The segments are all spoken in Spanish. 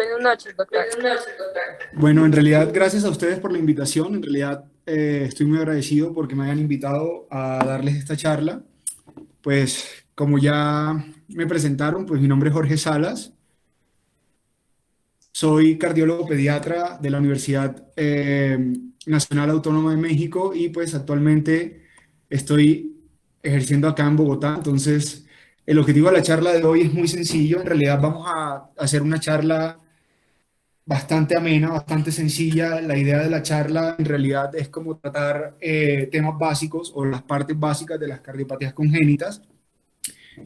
Buenas noches, doctor. Bueno, en realidad, gracias a ustedes por la invitación. En realidad, estoy muy agradecido porque me hayan invitado a darles esta charla. Pues, como ya me presentaron, pues mi nombre es Jorge Salas. Soy cardiólogo pediatra de la Universidad Nacional Autónoma de México y pues actualmente estoy ejerciendo acá en Bogotá. Entonces, el objetivo de la charla de hoy es muy sencillo. En realidad, vamos a hacer una charla bastante amena, bastante sencilla. La idea de la charla en realidad es como tratar temas básicos o las partes básicas de las cardiopatías congénitas.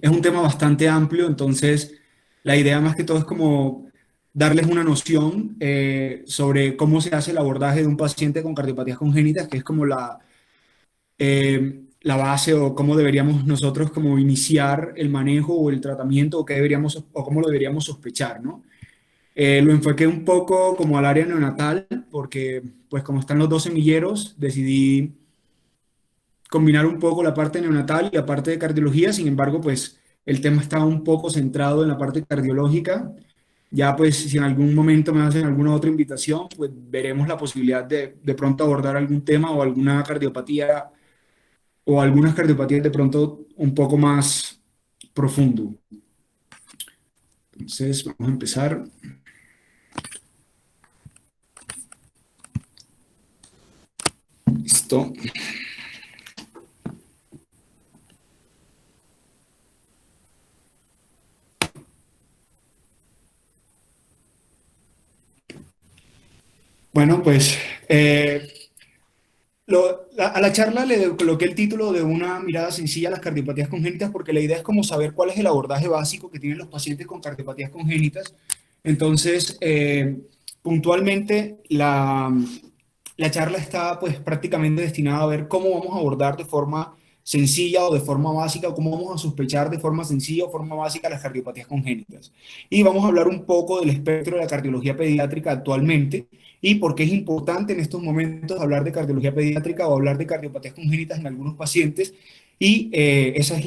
Es un tema bastante amplio, entonces la idea más que todo es como darles una noción sobre cómo se hace el abordaje de un paciente con cardiopatías congénitas, que es como la base o cómo deberíamos nosotros como iniciar el manejo o el tratamiento o qué deberíamos o cómo lo deberíamos sospechar, ¿no? Lo enfoqué un poco como al área neonatal, porque pues como están los dos semilleros, decidí combinar un poco la parte neonatal y la parte de cardiología. Sin embargo, pues el tema estaba un poco centrado en la parte cardiológica. Ya pues si en algún momento me hacen alguna otra invitación, pues veremos la posibilidad de pronto abordar algún tema o alguna cardiopatía o algunas cardiopatías de pronto un poco más profundo. Entonces, vamos a empezar. Listo. Bueno, pues a la charla le coloqué el título de una mirada sencilla a las cardiopatías congénitas porque la idea es como saber cuál es el abordaje básico que tienen los pacientes con cardiopatías congénitas. Entonces, puntualmente, la charla está pues prácticamente destinada a ver cómo vamos a abordar de forma sencilla o de forma básica, o cómo vamos a sospechar de forma sencilla o forma básica las cardiopatías congénitas. Y vamos a hablar un poco del espectro de la cardiología pediátrica actualmente y por qué es importante en estos momentos hablar de cardiología pediátrica o hablar de cardiopatías congénitas en algunos pacientes. Y ese es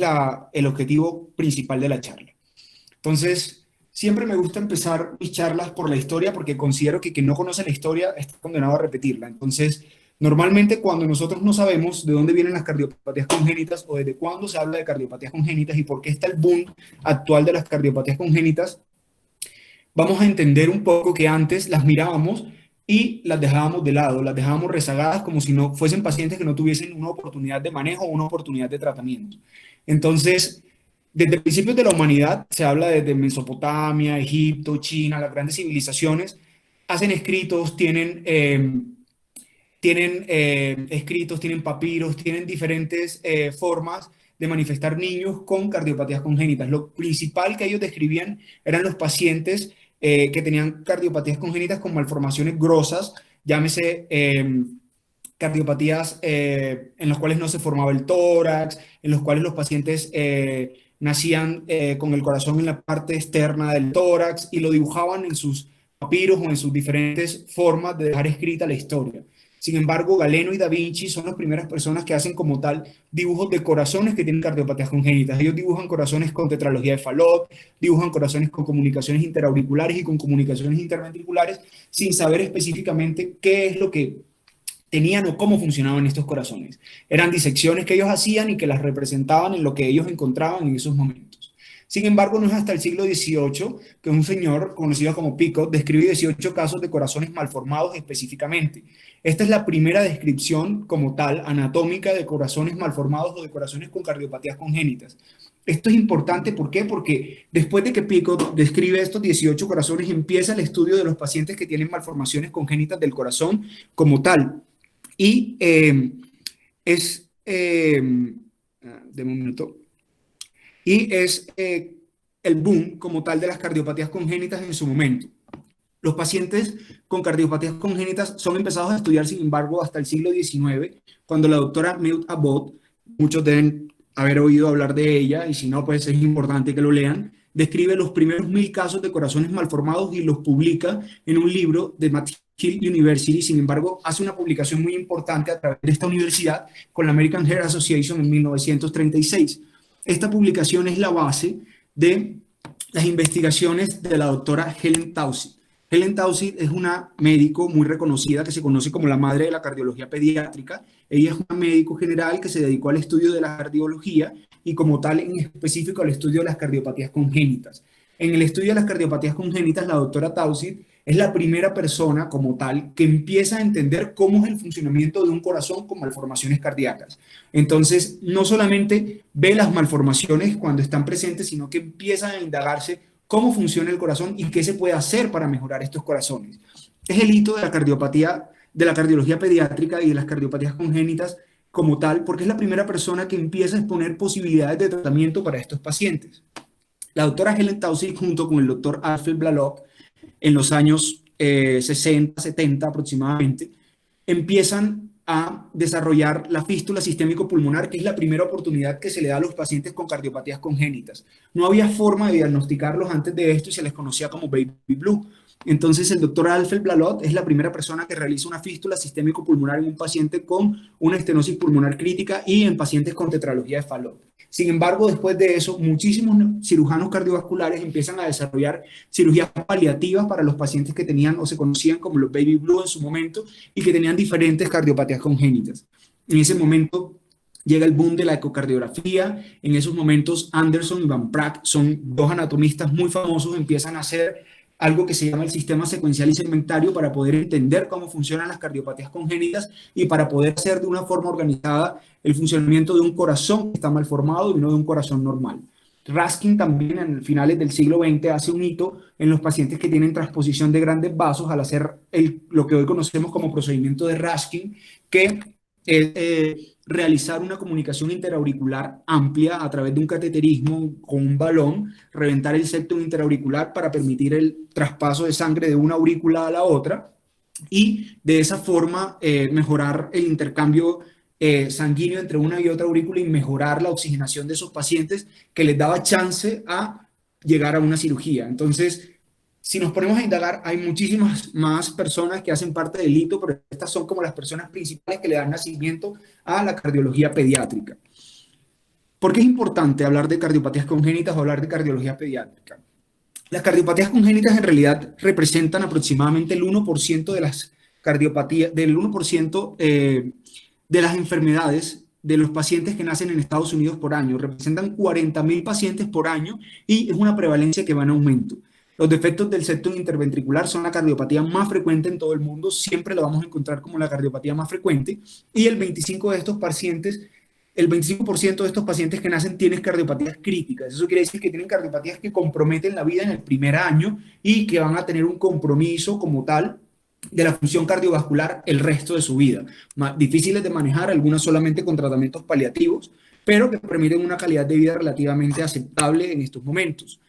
el objetivo principal de la charla. Entonces, siempre me gusta empezar mis charlas por la historia porque considero que quien no conoce la historia está condenado a repetirla. Entonces, normalmente cuando nosotros no sabemos de dónde vienen las cardiopatías congénitas o desde cuándo se habla de cardiopatías congénitas y por qué está el boom actual de las cardiopatías congénitas, vamos a entender un poco que antes las mirábamos y las dejábamos de lado, las dejábamos rezagadas como si no fuesen pacientes que no tuviesen una oportunidad de manejo o una oportunidad de tratamiento. Entonces, desde principios de la humanidad se habla desde Mesopotamia, Egipto, China, las grandes civilizaciones, hacen escritos, tienen escritos, tienen papiros, tienen diferentes formas de manifestar niños con cardiopatías congénitas. Lo principal que ellos describían eran los pacientes que tenían cardiopatías congénitas con malformaciones grosas, llámese cardiopatías en las cuales no se formaba el tórax, en los cuales los pacientes nacían con el corazón en la parte externa del tórax y lo dibujaban en sus papiros o en sus diferentes formas de dejar escrita la historia. Sin embargo, Galeno y Da Vinci son las primeras personas que hacen como tal dibujos de corazones que tienen cardiopatías congénitas. Ellos dibujan corazones con tetralogía de Fallot, dibujan corazones con comunicaciones interauriculares y con comunicaciones interventriculares, sin saber específicamente qué es lo que tenían o cómo funcionaban estos corazones. Eran disecciones que ellos hacían y que las representaban en lo que ellos encontraban en esos momentos. Sin embargo, no es hasta el siglo XVIII que un señor conocido como Picot describe 18 casos de corazones malformados específicamente. Esta es la primera descripción como tal anatómica de corazones malformados o de corazones con cardiopatías congénitas. Esto es importante, ¿por qué? Porque después de que Picot describe estos 18 corazones, empieza el estudio de los pacientes que tienen malformaciones congénitas del corazón como tal. Y es, de un minuto, y es el boom como tal de las cardiopatías congénitas en su momento. Los pacientes con cardiopatías congénitas son empezados a estudiar, sin embargo, hasta el siglo XIX, cuando la doctora Maud Abbott, muchos deben haber oído hablar de ella, y si no, pues es importante que lo lean, describe los primeros 1000 casos de corazones malformados y los publica en un libro de McGill University. Sin embargo, hace una publicación muy importante a través de esta universidad con la American Heart Association en 1936. Esta publicación es la base de las investigaciones de la doctora Helen Taussig. Helen Taussig es una médico muy reconocida que se conoce como la madre de la cardiología pediátrica. Ella es una médico general que se dedicó al estudio de la cardiología y como tal en específico al estudio de las cardiopatías congénitas. En el estudio de las cardiopatías congénitas, la doctora Taussig es la primera persona como tal que empieza a entender cómo es el funcionamiento de un corazón con malformaciones cardíacas. Entonces, no solamente ve las malformaciones cuando están presentes, sino que empieza a indagarse cómo funciona el corazón y qué se puede hacer para mejorar estos corazones. Es el hito de la cardiopatía, de la cardiología pediátrica y de las cardiopatías congénitas como tal, porque es la primera persona que empieza a exponer posibilidades de tratamiento para estos pacientes. La doctora Helen Taussig, junto con el doctor Alfred Blalock, en los años 60, 70 aproximadamente, empiezan a desarrollar la fístula sistémico-pulmonar, que es la primera oportunidad que se le da a los pacientes con cardiopatías congénitas. No había forma de diagnosticarlos antes de esto y se les conocía como baby blue. Entonces, el doctor Alfred Blalock es la primera persona que realiza una fístula sistémico-pulmonar en un paciente con una estenosis pulmonar crítica y en pacientes con tetralogía de Fallot. Sin embargo, después de eso, muchísimos cirujanos cardiovasculares empiezan a desarrollar cirugías paliativas para los pacientes que tenían o se conocían como los baby blue en su momento y que tenían diferentes cardiopatías congénitas. En ese momento llega el boom de la ecocardiografía. En esos momentos, Anderson y Van Praag son dos anatomistas muy famosos, empiezan a hacer algo que se llama el sistema secuencial y segmentario para poder entender cómo funcionan las cardiopatías congénitas y para poder hacer de una forma organizada el funcionamiento de un corazón que está mal formado y no de un corazón normal. Raskin también en finales del siglo XX hace un hito en los pacientes que tienen transposición de grandes vasos al hacer lo que hoy conocemos como procedimiento de Raskin, que es realizar una comunicación interauricular amplia a través de un cateterismo con un balón, reventar el septum interauricular para permitir el traspaso de sangre de una aurícula a la otra y de esa forma mejorar el intercambio sanguíneo entre una y otra aurícula y mejorar la oxigenación de esos pacientes que les daba chance a llegar a una cirugía. Entonces, si nos ponemos a indagar, hay muchísimas más personas que hacen parte del hito, pero estas son como las personas principales que le dan nacimiento a la cardiología pediátrica. ¿Por qué es importante hablar de cardiopatías congénitas o hablar de cardiología pediátrica? Las cardiopatías congénitas en realidad representan aproximadamente el 1% de las cardiopatías, del 1% de las enfermedades de los pacientes que nacen en Estados Unidos por año. Representan 40.000 pacientes por año y es una prevalencia que va en aumento. Los defectos del septum interventricular son la cardiopatía más frecuente en todo el mundo, siempre lo vamos a encontrar como la cardiopatía más frecuente, y el 25% de estos pacientes que nacen tienen cardiopatías críticas. Eso quiere decir que tienen cardiopatías que comprometen la vida en el primer año y que van a tener un compromiso como tal de la función cardiovascular el resto de su vida. Difíciles de manejar, algunas solamente con tratamientos paliativos, pero que permiten una calidad de vida relativamente aceptable en estos momentos.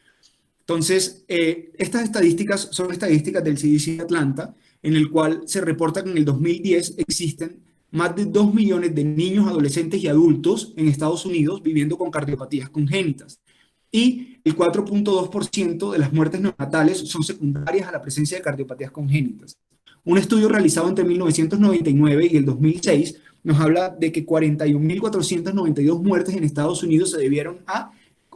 Entonces, estas estadísticas son estadísticas del CDC de Atlanta, en el cual se reporta que en el 2010 existen más de 2 millones de niños, adolescentes y adultos en Estados Unidos viviendo con cardiopatías congénitas. Y el 4.2% de las muertes neonatales son secundarias a la presencia de cardiopatías congénitas. Un estudio realizado entre 1999 y el 2006 nos habla de que 41.492 muertes en Estados Unidos se debieron a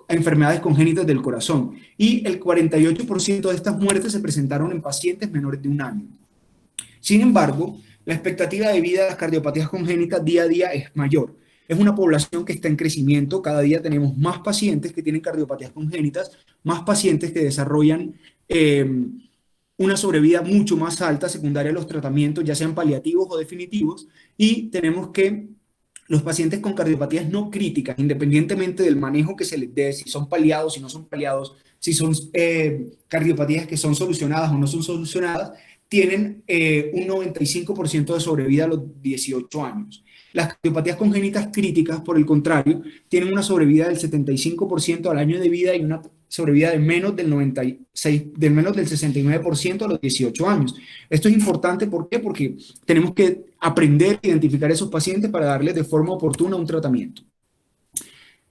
enfermedades congénitas del corazón y el 48% de estas muertes se presentaron en pacientes menores de un año. Sin embargo, la expectativa de vida de las cardiopatías congénitas día a día es mayor. Es una población que está en crecimiento, cada día tenemos más pacientes que tienen cardiopatías congénitas, más pacientes que desarrollan una sobrevida mucho más alta secundaria a los tratamientos, ya sean paliativos o definitivos, y tenemos que los pacientes con cardiopatías no críticas, independientemente del manejo que se les dé, si son paliados, si no son paliados, si son cardiopatías que son solucionadas o no son solucionadas, tienen un 95% de sobrevida a los 18 años. Las cardiopatías congénitas críticas, por el contrario, tienen una sobrevida del 75% al año de vida y una sobrevida de menos del 69% a los 18 años. Esto es importante, ¿por qué? Porque tenemos que aprender a identificar a esos pacientes para darles de forma oportuna un tratamiento.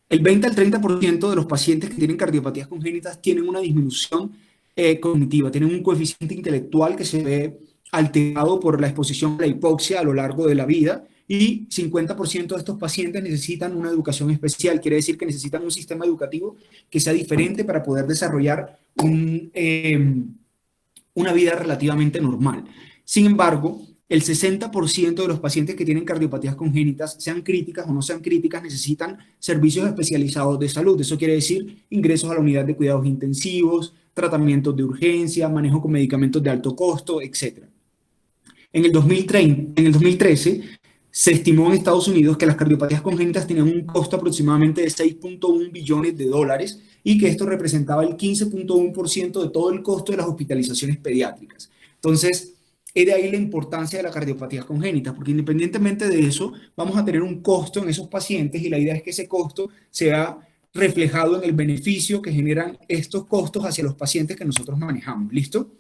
El 20 al 30% de los pacientes que tienen cardiopatías congénitas tienen una disminución cognitiva, tienen un coeficiente intelectual que se ve alterado por la exposición a la hipoxia a lo largo de la vida, y 50% de estos pacientes necesitan una educación especial, quiere decir que necesitan un sistema educativo que sea diferente para poder desarrollar una vida relativamente normal. Sin embargo, el 60% de los pacientes que tienen cardiopatías congénitas, sean críticas o no sean críticas, necesitan servicios especializados de salud. Eso quiere decir ingresos a la unidad de cuidados intensivos, tratamientos de urgencia, manejo con medicamentos de alto costo, etc. En el 2013 se estimó en Estados Unidos que las cardiopatías congénitas tenían un costo aproximadamente de 6.1 billones de dólares y que esto representaba el 15.1% de todo el costo de las hospitalizaciones pediátricas. Entonces, es de ahí la importancia de las cardiopatías congénitas, porque independientemente de eso, vamos a tener un costo en esos pacientes y la idea es que ese costo sea reflejado en el beneficio que generan estos costos hacia los pacientes que nosotros manejamos. ¿Listo?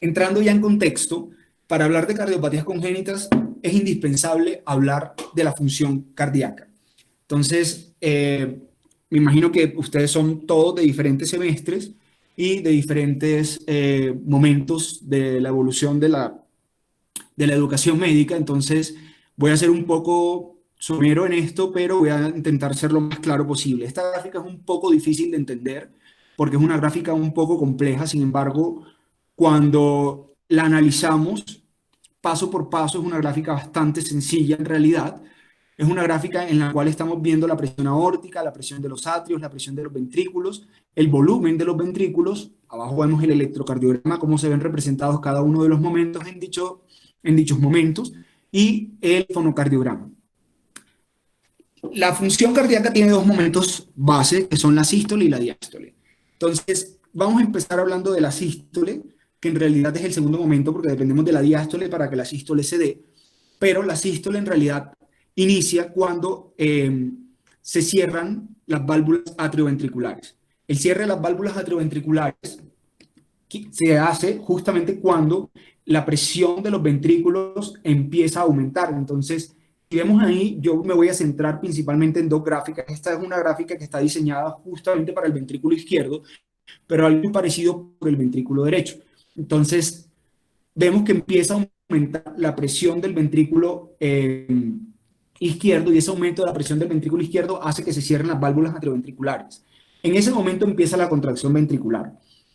Entrando ya en contexto, para hablar de cardiopatías congénitas es indispensable hablar de la función cardíaca. Entonces, me imagino que ustedes son todos de diferentes semestres y de diferentes momentos de la evolución de la educación médica. Entonces, voy a ser un poco somero en esto, pero voy a intentar ser lo más claro posible. Esta gráfica es un poco difícil de entender porque es una gráfica un poco compleja. Sin embargo, cuando la analizamos paso por paso, es una gráfica bastante sencilla en realidad. Es una gráfica en la cual estamos viendo la presión aórtica, la presión de los atrios, la presión de los ventrículos, el volumen de los ventrículos. Abajo vemos el electrocardiograma, cómo se ven representados cada uno de los momentos en dichos momentos, y el fonocardiograma. La función cardíaca tiene dos momentos base, que son la sístole y la diástole. Entonces, vamos a empezar hablando de la sístole, que en realidad es el segundo momento, porque dependemos de la diástole para que la sístole se dé, pero la sístole en realidad inicia cuando se cierran las válvulas atrioventriculares. El cierre de las válvulas atrioventriculares se hace justamente cuando la presión de los ventrículos empieza a aumentar. Entonces, si vemos ahí, yo me voy a centrar principalmente en dos gráficas. Esta es una gráfica que está diseñada justamente para el ventrículo izquierdo, pero algo parecido por el ventrículo derecho. Entonces, vemos que empieza a aumentar la presión del ventrículo izquierdo, y ese aumento de la presión del ventrículo izquierdo hace que se cierren las válvulas atrioventriculares. En ese momento empieza la contracción ventricular.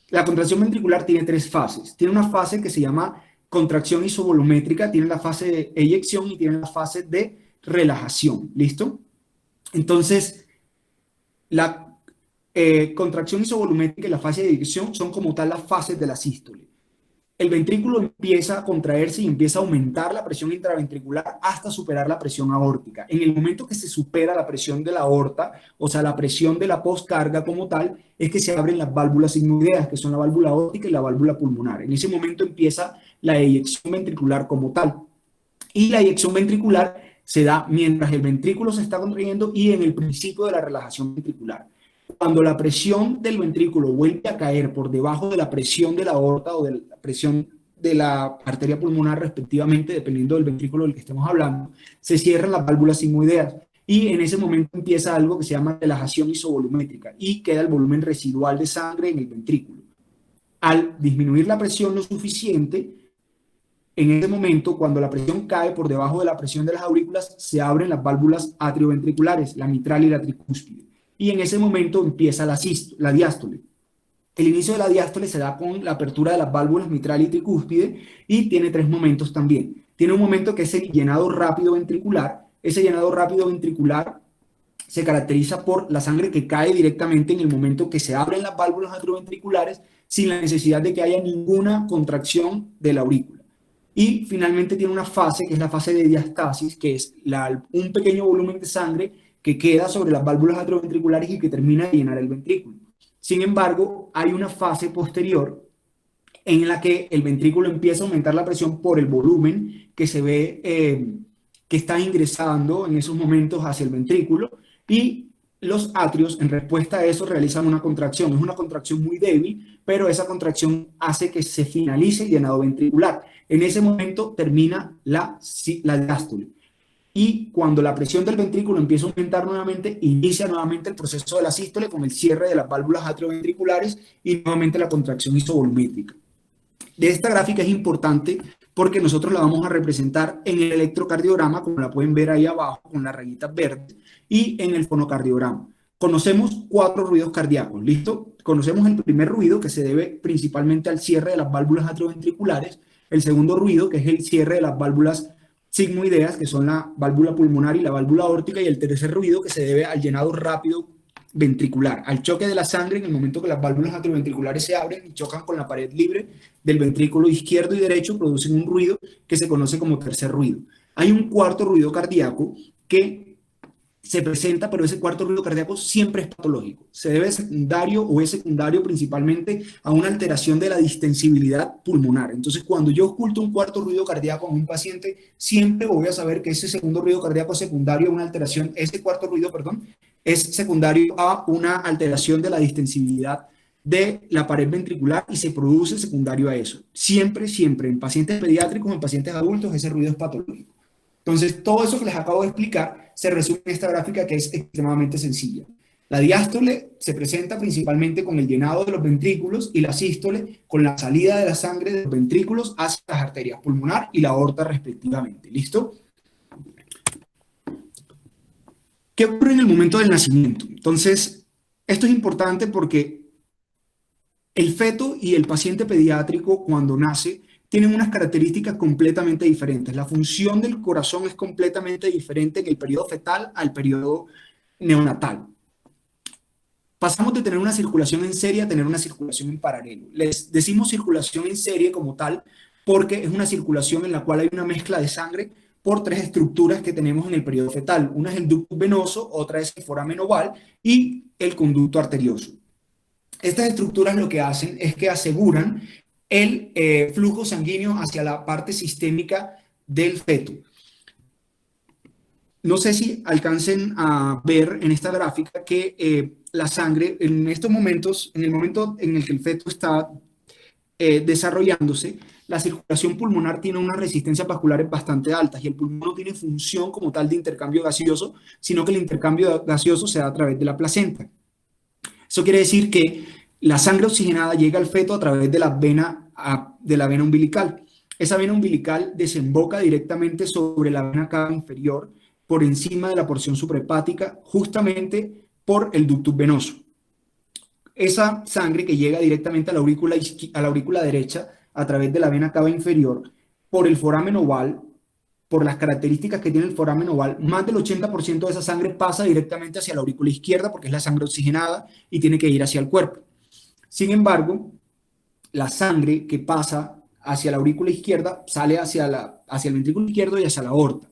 La contracción ventricular tiene tres fases. Tiene una fase que se llama contracción isovolumétrica, tiene la fase de eyección y tiene la fase de relajación. ¿Listo? Entonces, la contracción isovolumétrica y la fase de eyección son como tal las fases de la sístole. El ventrículo empieza a contraerse y empieza a aumentar la presión intraventricular hasta superar la presión aórtica. En el momento que se supera la presión de la aorta, o sea, la presión de la postcarga como tal, es que se abren las válvulas sigmoideas, que son la válvula aórtica y la válvula pulmonar. En ese momento empieza la eyección ventricular como tal. Y la eyección ventricular se da mientras el ventrículo se está contrayendo y en el principio de la relajación ventricular. Cuando la presión del ventrículo vuelve a caer por debajo de la presión de la aorta o de la presión de la arteria pulmonar respectivamente, dependiendo del ventrículo del que estemos hablando, se cierran las válvulas sigmoideas y en ese momento empieza algo que se llama relajación isovolumétrica y queda el volumen residual de sangre en el ventrículo. Al disminuir la presión lo suficiente, en ese momento, cuando la presión cae por debajo de la presión de las aurículas, se abren las válvulas atrioventriculares, la mitral y la tricúspide. Y en ese momento empieza la diástole. El inicio de la diástole se da con la apertura de las válvulas mitral y tricúspide y tiene tres momentos también. Tiene un momento que es el llenado rápido ventricular. Ese llenado rápido ventricular se caracteriza por la sangre que cae directamente en el momento que se abren las válvulas atrioventriculares sin la necesidad de que haya ninguna contracción de la aurícula. Y finalmente tiene una fase que es la fase de diastasis, que es un pequeño volumen de sangre que queda sobre las válvulas atrioventriculares y que termina de llenar el ventrículo. Sin embargo, hay una fase posterior en la que el ventrículo empieza a aumentar la presión por el volumen que se ve que está ingresando en esos momentos hacia el ventrículo, y los atrios en respuesta a eso realizan una contracción. Es una contracción muy débil, pero esa contracción hace que se finalice el llenado ventricular. En ese momento termina la diástole. Y cuando la presión del ventrículo empieza a aumentar nuevamente, inicia nuevamente el proceso de la sístole con el cierre de las válvulas atrioventriculares y nuevamente la contracción isovolumétrica. De esta gráfica es importante porque nosotros la vamos a representar en el electrocardiograma, como la pueden ver ahí abajo con las rayitas verdes, y en el fonocardiograma. Conocemos 4 ruidos cardíacos, ¿listo? conocemos el primer ruido, que se debe principalmente al cierre de las válvulas atrioventriculares, el segundo ruido, que es el cierre de las válvulas sigmoideas, que son la válvula pulmonar y la válvula aórtica, y el tercer ruido, que se debe al llenado rápido ventricular, al choque de la sangre en el momento que las válvulas atrioventriculares se abren y chocan con la pared libre del ventrículo izquierdo y derecho, producen un ruido que se conoce como tercer ruido. Hay un cuarto ruido cardíaco que se presenta, pero ese cuarto ruido cardíaco siempre es patológico. Se debe secundario o es secundario principalmente a una alteración de la distensibilidad pulmonar. Entonces, cuando yo oculto un cuarto ruido cardíaco en un paciente, siempre voy a saber que ese segundo ruido cardíaco es secundario a una alteración, ese cuarto ruido, perdón, es secundario a una alteración de la distensibilidad de la pared ventricular y se produce secundario a eso. Siempre, siempre, en pacientes pediátricos, en pacientes adultos, ese ruido es patológico. Entonces, todo eso que les acabo de explicar se resume en esta gráfica que es extremadamente sencilla. La diástole se presenta principalmente con el llenado de los ventrículos y la sístole con la salida de la sangre de los ventrículos hacia las arterias pulmonar y la aorta respectivamente. ¿Listo? ¿Qué ocurre en el momento del nacimiento? Entonces, esto es importante porque el feto y el paciente pediátrico cuando nace tienen unas características completamente diferentes. La función del corazón es completamente diferente en el periodo fetal al periodo neonatal. Pasamos de tener una circulación en serie a tener una circulación en paralelo. Les decimos circulación en serie como tal porque es una circulación en la cual hay una mezcla de sangre por tres estructuras que tenemos en el periodo fetal. Una es el ducto venoso, otra es el foramen oval y el conducto arterioso. Estas estructuras lo que hacen es que aseguran el flujo sanguíneo hacia la parte sistémica del feto. No sé si alcancen a ver en esta gráfica que la sangre en estos momentos, en el momento en el que el feto está desarrollándose, la circulación pulmonar tiene unas resistencias vasculares bastante altas y el pulmón no tiene función como tal de intercambio gaseoso, sino que el intercambio gaseoso se da a través de la placenta. Eso quiere decir que la sangre oxigenada llega al feto a través de la vena umbilical. Esa vena umbilical desemboca directamente sobre la vena cava inferior, por encima de la porción suprahepática, justamente por el ductus venoso. Esa sangre que llega directamente a la aurícula derecha a través de la vena cava inferior, por el foramen oval, por las características que tiene el foramen oval, más del 80% de esa sangre pasa directamente hacia la aurícula izquierda porque es la sangre oxigenada y tiene que ir hacia el cuerpo. Sin embargo, la sangre que pasa hacia la aurícula izquierda sale hacia el ventrículo izquierdo y hacia la aorta.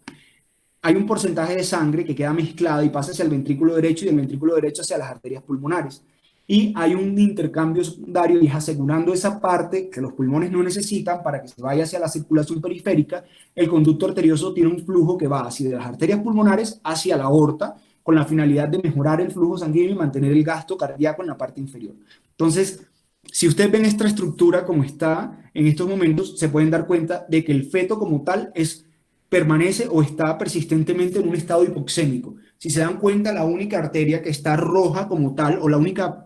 Hay un porcentaje de sangre que queda mezclada y pasa hacia el ventrículo derecho y del ventrículo derecho hacia las arterias pulmonares. Y hay un intercambio secundario y es asegurando esa parte que los pulmones no necesitan para que se vaya hacia la circulación periférica. El conducto arterioso tiene un flujo que va hacia las arterias pulmonares hacia la aorta con la finalidad de mejorar el flujo sanguíneo y mantener el gasto cardíaco en la parte inferior. Entonces, si ustedes ven esta estructura como está en estos momentos, se pueden dar cuenta de que el feto como tal permanece o está persistentemente en un estado hipoxémico. Si se dan cuenta, la única arteria que está roja como tal, o la única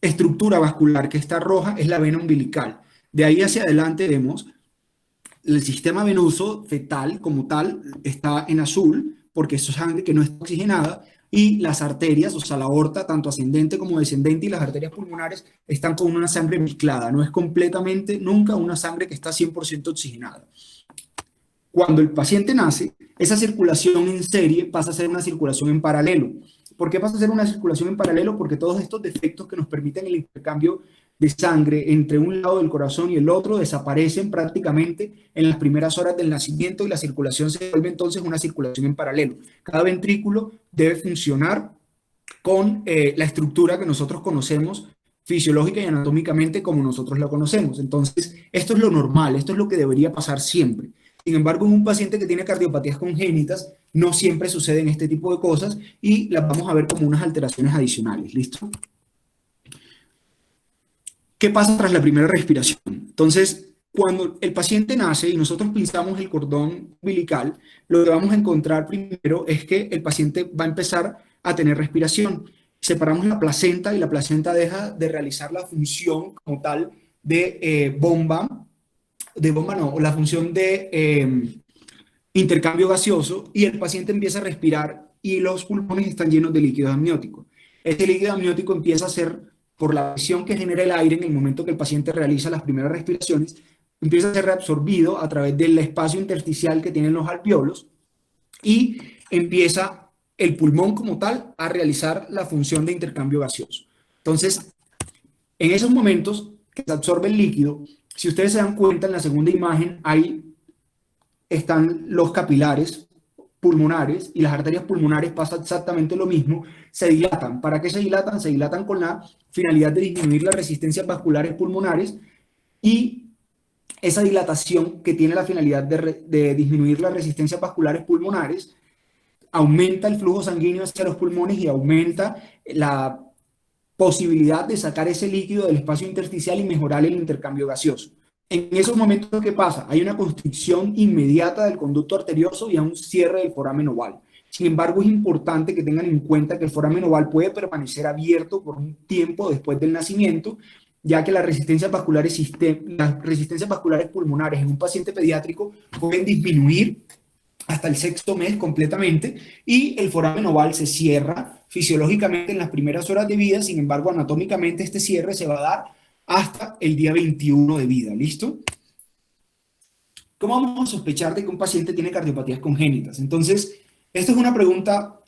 estructura vascular que está roja es la vena umbilical. De ahí hacia adelante vemos el sistema venoso fetal como tal está en azul, porque es sangre que no está oxigenada, y las arterias, o sea, la aorta, tanto ascendente como descendente, y las arterias pulmonares están con una sangre mezclada. No es completamente, nunca una sangre que está 100% oxigenada. Cuando el paciente nace, esa circulación en serie pasa a ser una circulación en paralelo. ¿Por qué pasa a ser una circulación en paralelo? Porque todos estos defectos que nos permiten el intercambio de sangre entre un lado del corazón y el otro desaparecen prácticamente en las primeras horas del nacimiento y la circulación se vuelve entonces una circulación en paralelo. Cada ventrículo debe funcionar con la estructura que nosotros conocemos fisiológica y anatómicamente como nosotros la conocemos. Entonces, esto es lo normal, esto es lo que debería pasar siempre. Sin embargo, en un paciente que tiene cardiopatías congénitas, no siempre suceden este tipo de cosas y las vamos a ver como unas alteraciones adicionales. ¿Listo? ¿Qué pasa tras la primera respiración? Entonces, cuando el paciente nace y nosotros pinzamos el cordón umbilical, lo que vamos a encontrar primero es que el paciente va a empezar a tener respiración. Separamos la placenta y la placenta deja de realizar la función como tal de la función de intercambio gaseoso y el paciente empieza a respirar y los pulmones están llenos de líquidos amnióticos. Este líquido amniótico empieza a ser, por la presión que genera el aire en el momento que el paciente realiza las primeras respiraciones, empieza a ser reabsorbido a través del espacio intersticial que tienen los alvéolos y empieza el pulmón como tal a realizar la función de intercambio gaseoso. Entonces, en esos momentos que se absorbe el líquido, si ustedes se dan cuenta en la segunda imagen, ahí están los capilares pulmonares y las arterias pulmonares pasa exactamente lo mismo, se dilatan. ¿Para qué se dilatan? Se dilatan con la finalidad de disminuir las resistencias vasculares pulmonares y esa dilatación que tiene la finalidad de disminuir las resistencias vasculares pulmonares aumenta el flujo sanguíneo hacia los pulmones y aumenta la posibilidad de sacar ese líquido del espacio intersticial y mejorar el intercambio gaseoso. En esos momentos, ¿qué pasa? Hay una constricción inmediata del conducto arterioso y a un cierre del foramen oval. Sin embargo, es importante que tengan en cuenta que el foramen oval puede permanecer abierto por un tiempo después del nacimiento, ya que las resistencias vasculares pulmonares en un paciente pediátrico pueden disminuir hasta el sexto mes completamente y el foramen oval se cierra fisiológicamente en las primeras horas de vida. Sin embargo, anatómicamente este cierre se va a dar hasta el día 21 de vida. ¿Listo? ¿Cómo vamos a sospechar de que un paciente tiene cardiopatías congénitas? Entonces, esto es una pregunta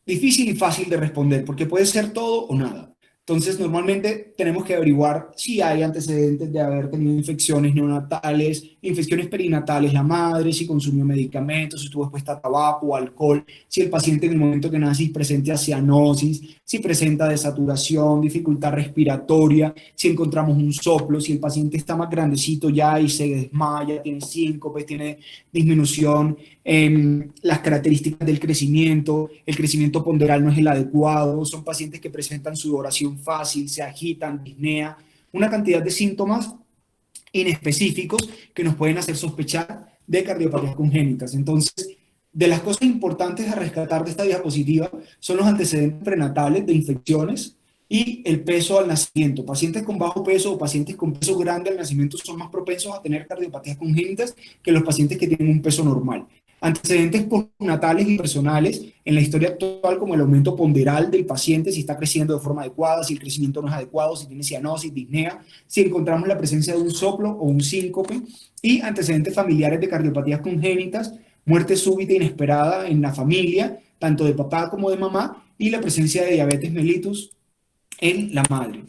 difícil y fácil de responder porque puede ser todo o nada. Entonces, normalmente tenemos que averiguar si hay antecedentes de haber tenido infecciones neonatales, infecciones perinatales la madre, si consumió medicamentos, si estuvo expuesta a tabaco o alcohol, si el paciente en el momento que nace presenta cianosis, si presenta desaturación, dificultad respiratoria, si encontramos un soplo, si el paciente está más grandecito ya y se desmaya, tiene síncope, tiene disminución en las características del crecimiento, el crecimiento ponderal no es el adecuado, son pacientes que presentan sudoración fácil, se agitan, disnea, una cantidad de síntomas inespecíficos que nos pueden hacer sospechar de cardiopatías congénitas. Entonces, de las cosas importantes a rescatar de esta diapositiva son los antecedentes prenatales de infecciones y el peso al nacimiento. Pacientes con bajo peso o pacientes con peso grande al nacimiento son más propensos a tener cardiopatías congénitas que los pacientes que tienen un peso normal. Antecedentes postnatales y personales en la historia actual, como el aumento ponderal del paciente, si está creciendo de forma adecuada, si el crecimiento no es adecuado, si tiene cianosis, disnea, si encontramos la presencia de un soplo o un síncope, y antecedentes familiares de cardiopatías congénitas, muerte súbita e inesperada en la familia, tanto de papá como de mamá, y la presencia de diabetes mellitus en la madre.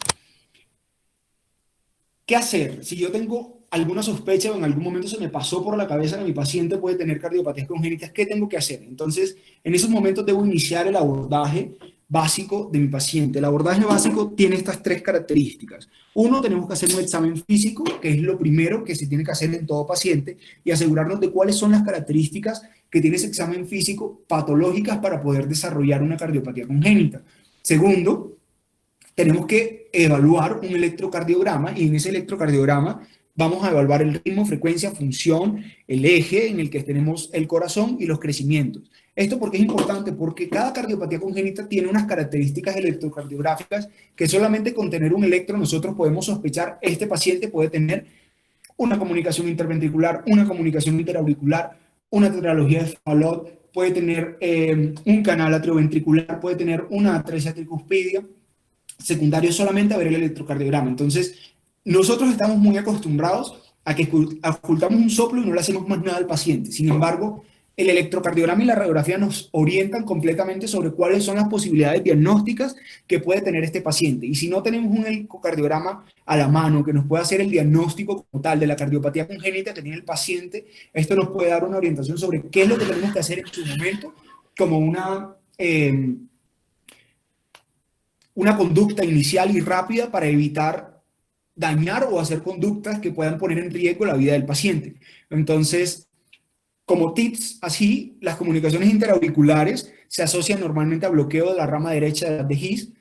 ¿Qué hacer? Si yo tengo alguna sospecha o en algún momento se me pasó por la cabeza que mi paciente puede tener cardiopatías congénitas, ¿qué tengo que hacer? Entonces, en esos momentos debo iniciar el abordaje básico de mi paciente. El abordaje básico tiene estas tres características. Uno, tenemos que hacer un examen físico, que es lo primero que se tiene que hacer en todo paciente, y asegurarnos de cuáles son las características que tiene ese examen físico patológicas para poder desarrollar una cardiopatía congénita. Segundo, tenemos que evaluar un electrocardiograma y en ese electrocardiograma vamos a evaluar el ritmo, frecuencia, función, el eje en el que tenemos el corazón y los crecimientos. ¿Esto por qué es importante? Porque cada cardiopatía congénita tiene unas características electrocardiográficas que solamente con tener un electro nosotros podemos sospechar este paciente puede tener una comunicación interventricular, una comunicación interauricular, una tetralogía de Fallot, puede tener un canal atrioventricular, puede tener una atresia tricuspidia, secundario solamente a ver el electrocardiograma. Entonces, nosotros estamos muy acostumbrados a que ocultamos un soplo y no le hacemos más nada al paciente. Sin embargo, el electrocardiograma y la radiografía nos orientan completamente sobre cuáles son las posibilidades diagnósticas que puede tener este paciente. Y si no tenemos un electrocardiograma a la mano que nos pueda hacer el diagnóstico como tal de la cardiopatía congénita que tiene el paciente, esto nos puede dar una orientación sobre qué es lo que tenemos que hacer en su momento como una conducta inicial y rápida para evitar dañar o hacer conductas que puedan poner en riesgo la vida del paciente. Entonces, como tips, así, las comunicaciones interauriculares se asocian normalmente a bloqueo de la rama derecha de His.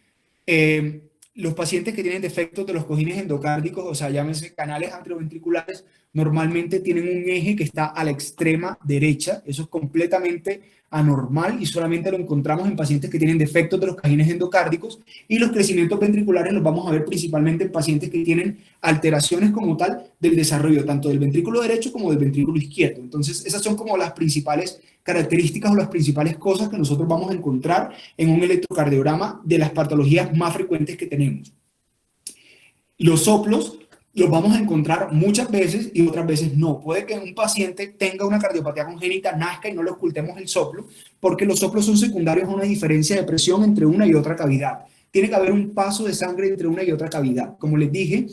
Los pacientes que tienen defectos de los cojines endocárdicos, o sea, llámense canales atrioventriculares, normalmente tienen un eje que está a la extrema derecha. Eso es completamente anormal y solamente lo encontramos en pacientes que tienen defectos de los cajines endocárdicos, y los crecimientos ventriculares los vamos a ver principalmente en pacientes que tienen alteraciones como tal del desarrollo tanto del ventrículo derecho como del ventrículo izquierdo. Entonces, esas son como las principales características o las principales cosas que nosotros vamos a encontrar en un electrocardiograma de las patologías más frecuentes que tenemos. Los soplos los vamos a encontrar muchas veces y otras veces no. Puede que un paciente tenga una cardiopatía congénita, nazca y no le ocultemos el soplo, porque los soplos son secundarios a una diferencia de presión entre una y otra cavidad. Tiene que haber un paso de sangre entre una y otra cavidad. Como les dije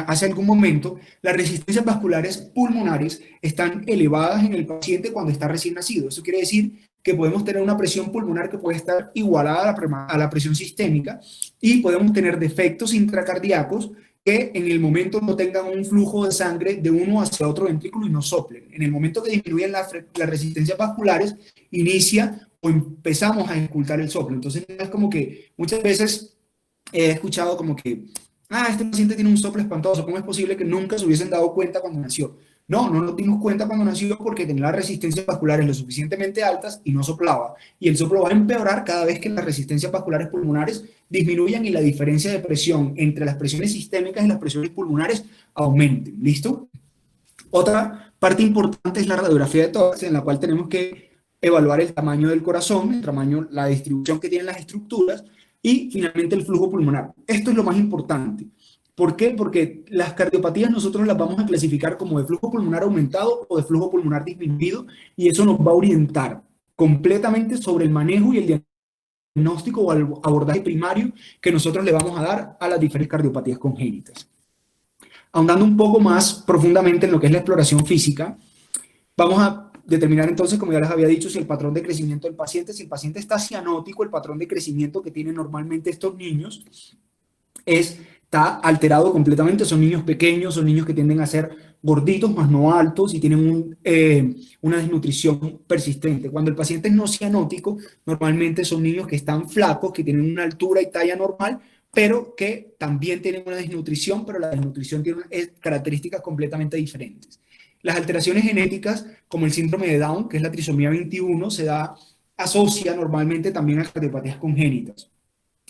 hace algún momento, las resistencias vasculares pulmonares están elevadas en el paciente cuando está recién nacido. Eso quiere decir que podemos tener una presión pulmonar que puede estar igualada a la presión sistémica, y podemos tener defectos intracardíacos que en el momento no tengan un flujo de sangre de uno hacia otro ventrículo y no soplen. En el momento que disminuyen las resistencias vasculares, inicia o empezamos a escultar el soplo. Entonces es como que muchas veces he escuchado como que, este paciente tiene un soplo espantoso, ¿cómo es posible que nunca se hubiesen dado cuenta cuando nació? No, no nos dimos cuenta cuando nació porque tenía las resistencias vasculares lo suficientemente altas y no soplaba. Y el soplo va a empeorar cada vez que las resistencias vasculares pulmonares disminuyan y la diferencia de presión entre las presiones sistémicas y las presiones pulmonares aumenten. ¿Listo? Otra parte importante es la radiografía de tórax, en la cual tenemos que evaluar el tamaño del corazón, el tamaño, la distribución que tienen las estructuras y finalmente el flujo pulmonar. Esto es lo más importante. ¿Por qué? Porque las cardiopatías nosotros las vamos a clasificar como de flujo pulmonar aumentado o de flujo pulmonar disminuido, y eso nos va a orientar completamente sobre el manejo y el diagnóstico o el abordaje primario que nosotros le vamos a dar a las diferentes cardiopatías congénitas. Ahondando un poco más profundamente en lo que es la exploración física, vamos a determinar entonces, como ya les había dicho, si el patrón de crecimiento del paciente, si el paciente está cianótico, el patrón de crecimiento que tienen normalmente estos niños está alterado completamente. Son niños pequeños, son niños que tienden a ser gorditos, más no altos, y tienen una desnutrición persistente. Cuando el paciente es no cianótico, normalmente son niños que están flacos, que tienen una altura y talla normal, pero que también tienen una desnutrición, pero la desnutrición tiene características completamente diferentes. Las alteraciones genéticas, como el síndrome de Down, que es la trisomía 21, asocia normalmente también a cardiopatías congénitas.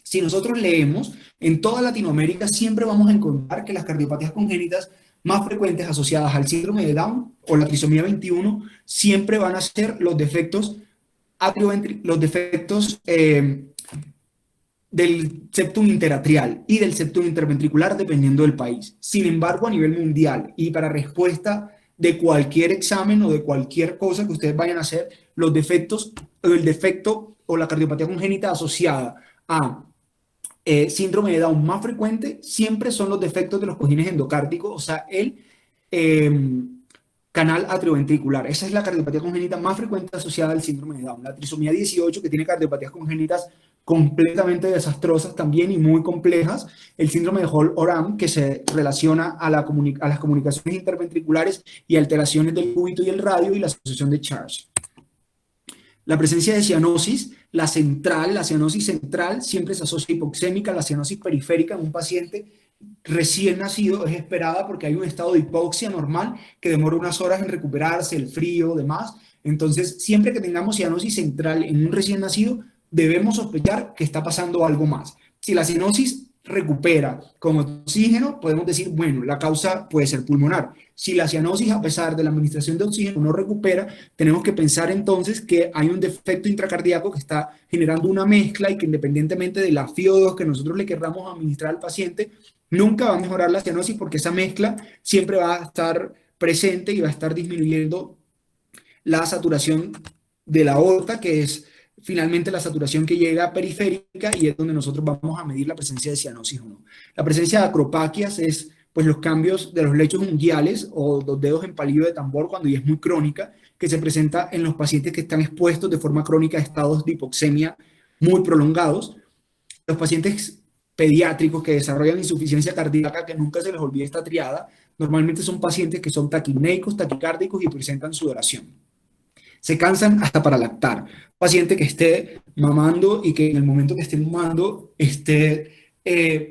Si nosotros leemos, en toda Latinoamérica siempre vamos a encontrar que las cardiopatías congénitas más frecuentes asociadas al síndrome de Down o la trisomía 21 siempre van a ser los defectos del septum interatrial y del septum interventricular, dependiendo del país. Sin embargo, a nivel mundial y para respuesta de cualquier examen o de cualquier cosa que ustedes vayan a hacer, los defectos, el defecto o la cardiopatía congénita asociada a síndrome de Down más frecuente siempre son los defectos de los cojines endocárdicos, o sea, el canal atrioventricular. Esa es la cardiopatía congénita más frecuente asociada al síndrome de Down. La trisomía 18, que tiene cardiopatías congénitas completamente desastrosas también y muy complejas. El síndrome de Hall-Oram, que se relaciona a las comunicaciones interventriculares y alteraciones del cúbito y el radio, y la asociación de Charge. La presencia de cianosis, la cianosis central siempre se asocia a hipoxémica. La cianosis periférica en un paciente recién nacido es esperada porque hay un estado de hipoxia normal que demora unas horas en recuperarse, el frío, demás. Entonces, siempre que tengamos cianosis central en un recién nacido, debemos sospechar que está pasando algo más. Si la cianosis recupera con oxígeno, podemos decir, bueno, la causa puede ser pulmonar. Si la cianosis, a pesar de la administración de oxígeno, no recupera, tenemos que pensar entonces que hay un defecto intracardíaco que está generando una mezcla, y que independientemente de la FiO2 que nosotros le queramos administrar al paciente, nunca va a mejorar la cianosis, porque esa mezcla siempre va a estar presente y va a estar disminuyendo la saturación de la aorta, que es finalmente la saturación que llega a periférica, y es donde nosotros vamos a medir la presencia de cianosis o no. La presencia de acropaquias es pues los cambios de los lechos unguiales o los dedos en palillo de tambor cuando ya es muy crónica, que se presenta en los pacientes que están expuestos de forma crónica a estados de hipoxemia muy prolongados. Los pacientes pediátricos que desarrollan insuficiencia cardíaca, que nunca se les olvide esta triada, normalmente son pacientes que son taquipnéicos, taquicárdicos y presentan sudoración. Se cansan hasta para lactar. Paciente que esté mamando y que en el momento que esté mamando esté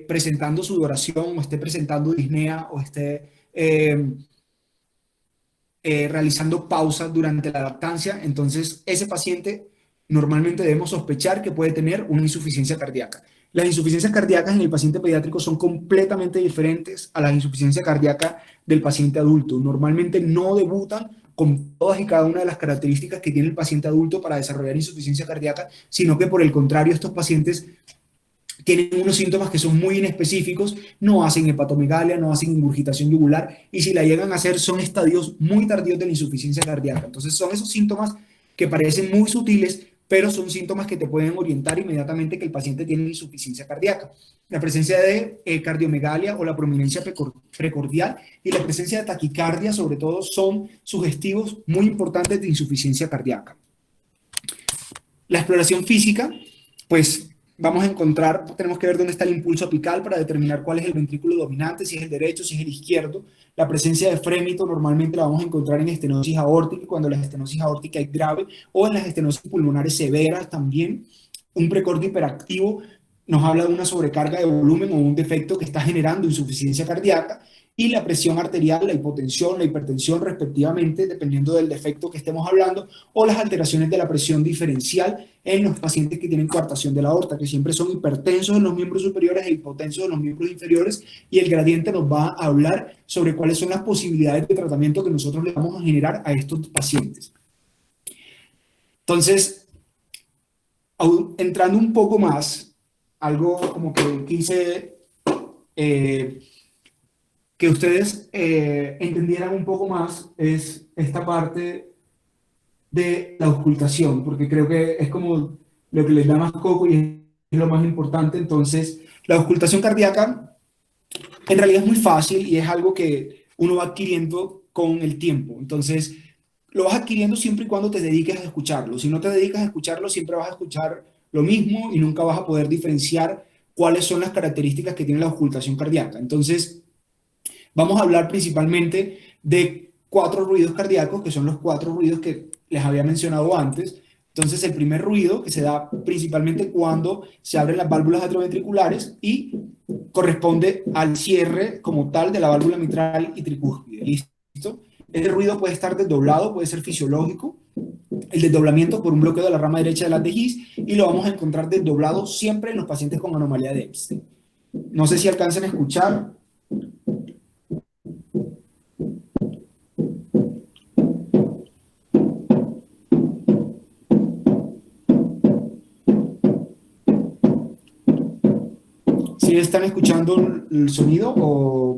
presentando sudoración, o esté presentando disnea, o esté realizando pausas durante la lactancia, entonces ese paciente normalmente debemos sospechar que puede tener una insuficiencia cardíaca. Las insuficiencias cardíacas en el paciente pediátrico son completamente diferentes a las insuficiencias cardíacas del paciente adulto. Normalmente no debutan con todas y cada una de las características que tiene el paciente adulto para desarrollar insuficiencia cardíaca, sino que por el contrario, estos pacientes tienen unos síntomas que son muy inespecíficos, no hacen hepatomegalia, no hacen ingurgitación yugular, y si la llegan a hacer son estadios muy tardíos de la insuficiencia cardíaca. Entonces son esos síntomas que parecen muy sutiles, pero son síntomas que te pueden orientar inmediatamente que el paciente tiene insuficiencia cardíaca. La presencia de cardiomegalia o la prominencia precordial y la presencia de taquicardia, sobre todo, son sugestivos muy importantes de insuficiencia cardíaca. La exploración física, pues vamos a encontrar, tenemos que ver dónde está el impulso apical para determinar cuál es el ventrículo dominante, si es el derecho, si es el izquierdo. La presencia de frémito normalmente la vamos a encontrar en estenosis aórtica, cuando la estenosis aórtica es grave, o en las estenosis pulmonares severas también. Un precordio hiperactivo nos habla de una sobrecarga de volumen o un defecto que está generando insuficiencia cardíaca, y la presión arterial, la hipotensión, la hipertensión respectivamente, dependiendo del defecto que estemos hablando, o las alteraciones de la presión diferencial en los pacientes que tienen coartación de la aorta, que siempre son hipertensos en los miembros superiores e hipotensos en los miembros inferiores, y el gradiente nos va a hablar sobre cuáles son las posibilidades de tratamiento que nosotros le vamos a generar a estos pacientes. Entonces, entrando un poco más, algo como que quise que ustedes entendieran un poco más es esta parte de la auscultación, porque creo que es como lo que les da más coco y es lo más importante. Entonces, la auscultación cardíaca en realidad es muy fácil y es algo que uno va adquiriendo con el tiempo. Entonces, lo vas adquiriendo siempre y cuando te dediques a escucharlo. Si no te dedicas a escucharlo, siempre vas a escuchar lo mismo y nunca vas a poder diferenciar cuáles son las características que tiene la auscultación cardíaca. Entonces, vamos a hablar principalmente de 4 ruidos cardíacos, que son los 4 ruidos que les había mencionado antes. Entonces, el primer ruido, que se da principalmente cuando se abren las válvulas atrioventriculares y corresponde al cierre como tal de la válvula mitral y tricúspide. ¿Listo? Este ruido puede estar desdoblado, puede ser fisiológico. El desdoblamiento por un bloqueo de la rama derecha de la de His, y lo vamos a encontrar desdoblado siempre en los pacientes con anomalía de Epstein. No sé si alcanzan a escuchar. ¿Sí están escuchando el sonido o...?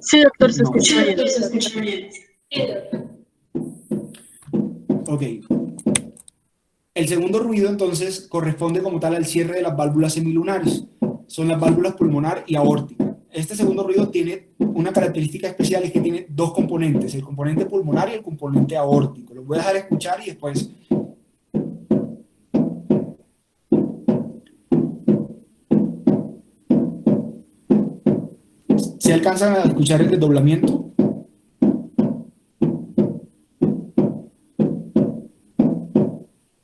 Sí, doctor, se no? escucha bien. Se escucha bien. Ok. El segundo ruido, entonces, corresponde como tal al cierre de las válvulas semilunares. Son las válvulas pulmonar y aórtica. Este segundo ruido tiene una característica especial, es que tiene 2 componentes, el componente pulmonar y el componente aórtico. Los voy a dejar escuchar y después... ¿Se alcanzan a escuchar el desdoblamiento?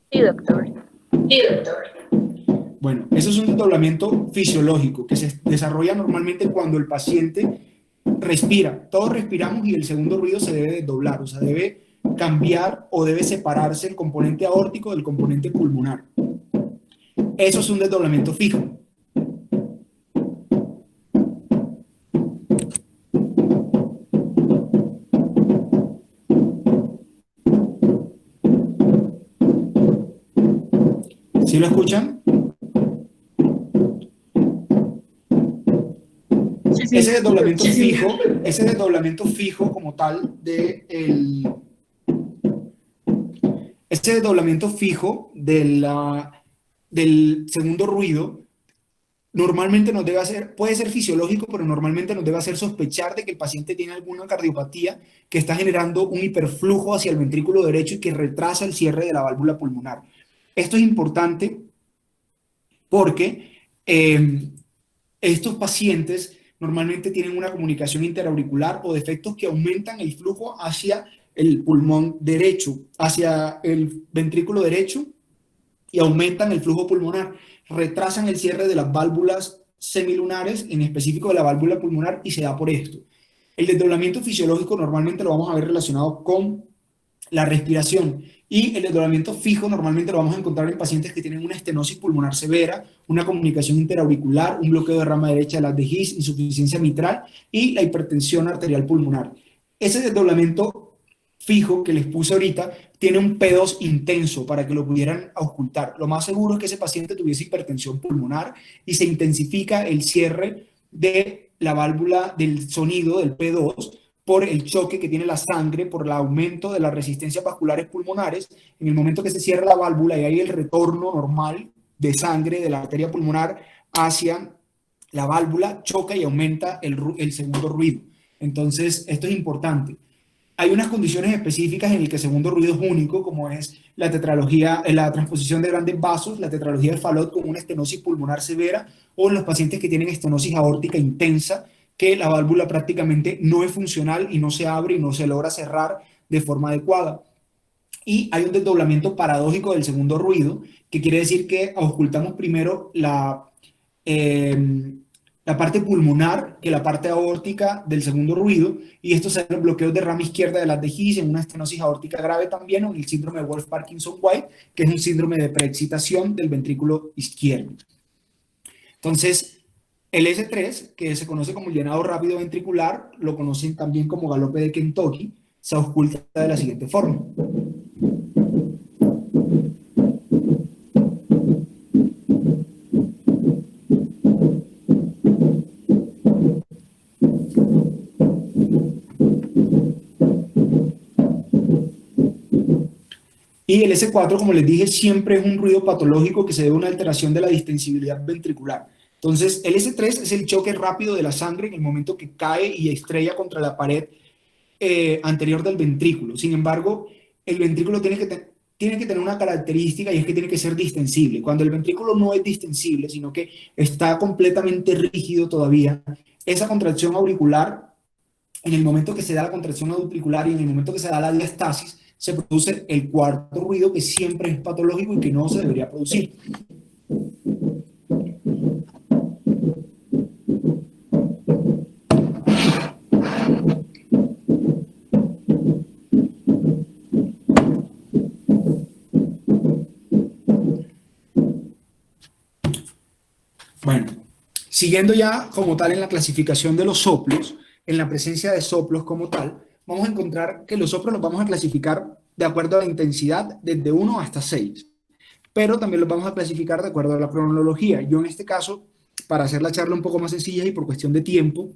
Sí, doctor. Sí, doctor. Bueno, eso es un desdoblamiento fisiológico que se desarrolla normalmente cuando el paciente respira. Todos respiramos y el segundo ruido se debe desdoblar, o sea, debe cambiar o debe separarse el componente aórtico del componente pulmonar. Eso es un desdoblamiento fijo. ¿Sí lo escuchan? Sí, sí. Ese desdoblamiento fijo como tal ese desdoblamiento fijo del segundo ruido normalmente nos debe hacer, puede ser fisiológico, pero normalmente nos debe hacer sospechar de que el paciente tiene alguna cardiopatía que está generando un hiperflujo hacia el ventrículo derecho y que retrasa el cierre de la válvula pulmonar. Esto es importante porque estos pacientes normalmente tienen una comunicación interauricular o defectos que aumentan el flujo hacia el pulmón derecho, hacia el ventrículo derecho, y aumentan el flujo pulmonar, retrasan el cierre de las válvulas semilunares, en específico de la válvula pulmonar, y se da por esto. El desdoblamiento fisiológico normalmente lo vamos a ver relacionado con la respiración, y el desdoblamiento fijo normalmente lo vamos a encontrar en pacientes que tienen una estenosis pulmonar severa, una comunicación interauricular, un bloqueo de rama derecha de las de His, insuficiencia mitral y la hipertensión arterial pulmonar. Ese desdoblamiento fijo que les puse ahorita tiene un P2 intenso para que lo pudieran auscultar. Lo más seguro es que ese paciente tuviese hipertensión pulmonar y se intensifica el cierre de la válvula del sonido del P2 por el choque que tiene la sangre, por el aumento de las resistencias vasculares pulmonares. En el momento que se cierra la válvula y hay el retorno normal de sangre de la arteria pulmonar hacia la válvula, choca y aumenta el segundo ruido. Entonces, esto es importante. Hay unas condiciones específicas en las que el segundo ruido es único, como es la tetralogía, la transposición de grandes vasos, la tetralogía de Fallot con una estenosis pulmonar severa, o en los pacientes que tienen estenosis aórtica intensa, que la válvula prácticamente no es funcional y no se abre y no se logra cerrar de forma adecuada. Y hay un desdoblamiento paradójico del segundo ruido, que quiere decir que auscultamos primero la parte pulmonar que la parte aórtica del segundo ruido, y estos son los bloqueos de rama izquierda de las de His en una estenosis aórtica grave también, o en el síndrome de Wolff-Parkinson-White, que es un síndrome de preexcitación del ventrículo izquierdo. Entonces, el S3, que se conoce como llenado rápido ventricular, lo conocen también como galope de Kentucky, se ausculta de la siguiente forma. Y el S4, como les dije, siempre es un ruido patológico que se debe a una alteración de la distensibilidad ventricular. Entonces, el S3 es el choque rápido de la sangre en el momento que cae y estrella contra la pared anterior del ventrículo. Sin embargo, el ventrículo tiene que tener una característica, y es que tiene que ser distensible. Cuando el ventrículo no es distensible, sino que está completamente rígido todavía, esa contracción auricular, en el momento que se da la contracción auricular y en el momento que se da la diastasis, se produce el cuarto ruido, que siempre es patológico y que no se debería producir. Bueno, siguiendo ya como tal en la clasificación de los soplos, en la presencia de soplos como tal, vamos a encontrar que los soplos los vamos a clasificar de acuerdo a la intensidad desde 1 hasta 6, pero también los vamos a clasificar de acuerdo a la cronología. Yo en este caso, para hacer la charla un poco más sencilla y por cuestión de tiempo,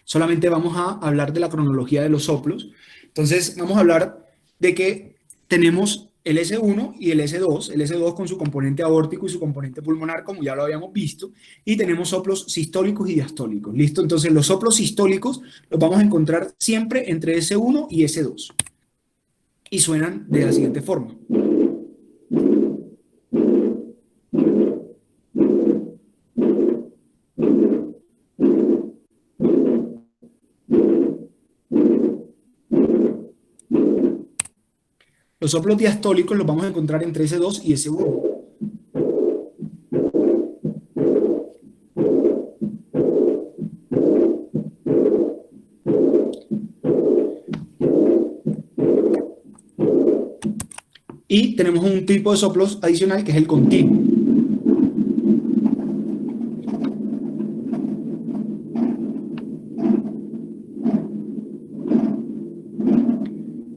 solamente vamos a hablar de la cronología de los soplos. Entonces vamos a hablar de que tenemos el S1 y el S2 con su componente aórtico y su componente pulmonar, como ya lo habíamos visto, y tenemos soplos sistólicos y diastólicos. ¿Listo? Entonces los soplos sistólicos los vamos a encontrar siempre entre S1 y S2. Y suenan de la siguiente forma. Los soplos diastólicos los vamos a encontrar entre S2 y S1. Y tenemos un tipo de soplos adicional que es el continuo.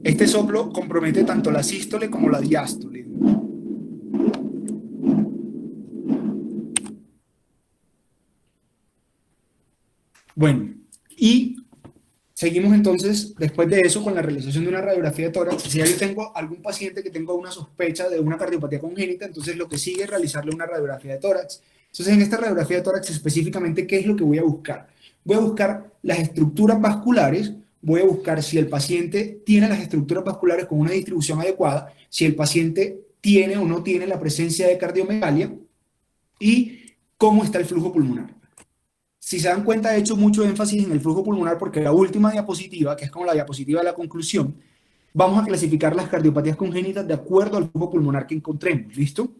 Este soplo compromete tanto la sístole como la diástole. Bueno, y seguimos entonces, después de eso, con la realización de una radiografía de tórax. Si yo tengo algún paciente que tenga una sospecha de una cardiopatía congénita, entonces lo que sigue es realizarle una radiografía de tórax. Entonces, en esta radiografía de tórax específicamente, ¿qué es lo que voy a buscar? Voy a buscar las estructuras vasculares, voy a buscar si el paciente tiene las estructuras vasculares con una distribución adecuada, si el paciente tiene o no tiene la presencia de cardiomegalia y cómo está el flujo pulmonar. Si se dan cuenta, he hecho mucho énfasis en el flujo pulmonar porque la última diapositiva, que es como la diapositiva de la conclusión, vamos a clasificar las cardiopatías congénitas de acuerdo al flujo pulmonar que encontremos. ¿Listo?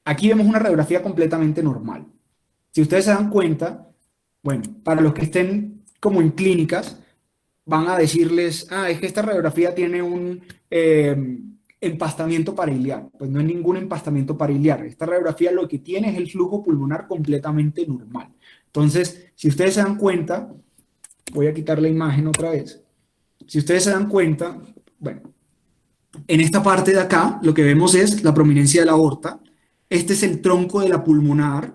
Aquí vemos una radiografía completamente normal. Si ustedes se dan cuenta, Bueno, para los que estén como en clínicas, van a decirles, es que esta radiografía tiene un empastamiento pariliar. Pues no hay ningún empastamiento pariliar. Esta radiografía lo que tiene es el flujo pulmonar completamente normal. Entonces, si ustedes se dan cuenta, voy a quitar la imagen otra vez. Si ustedes se dan cuenta, bueno, en esta parte de acá lo que vemos es la prominencia de la aorta. Este es el tronco de la pulmonar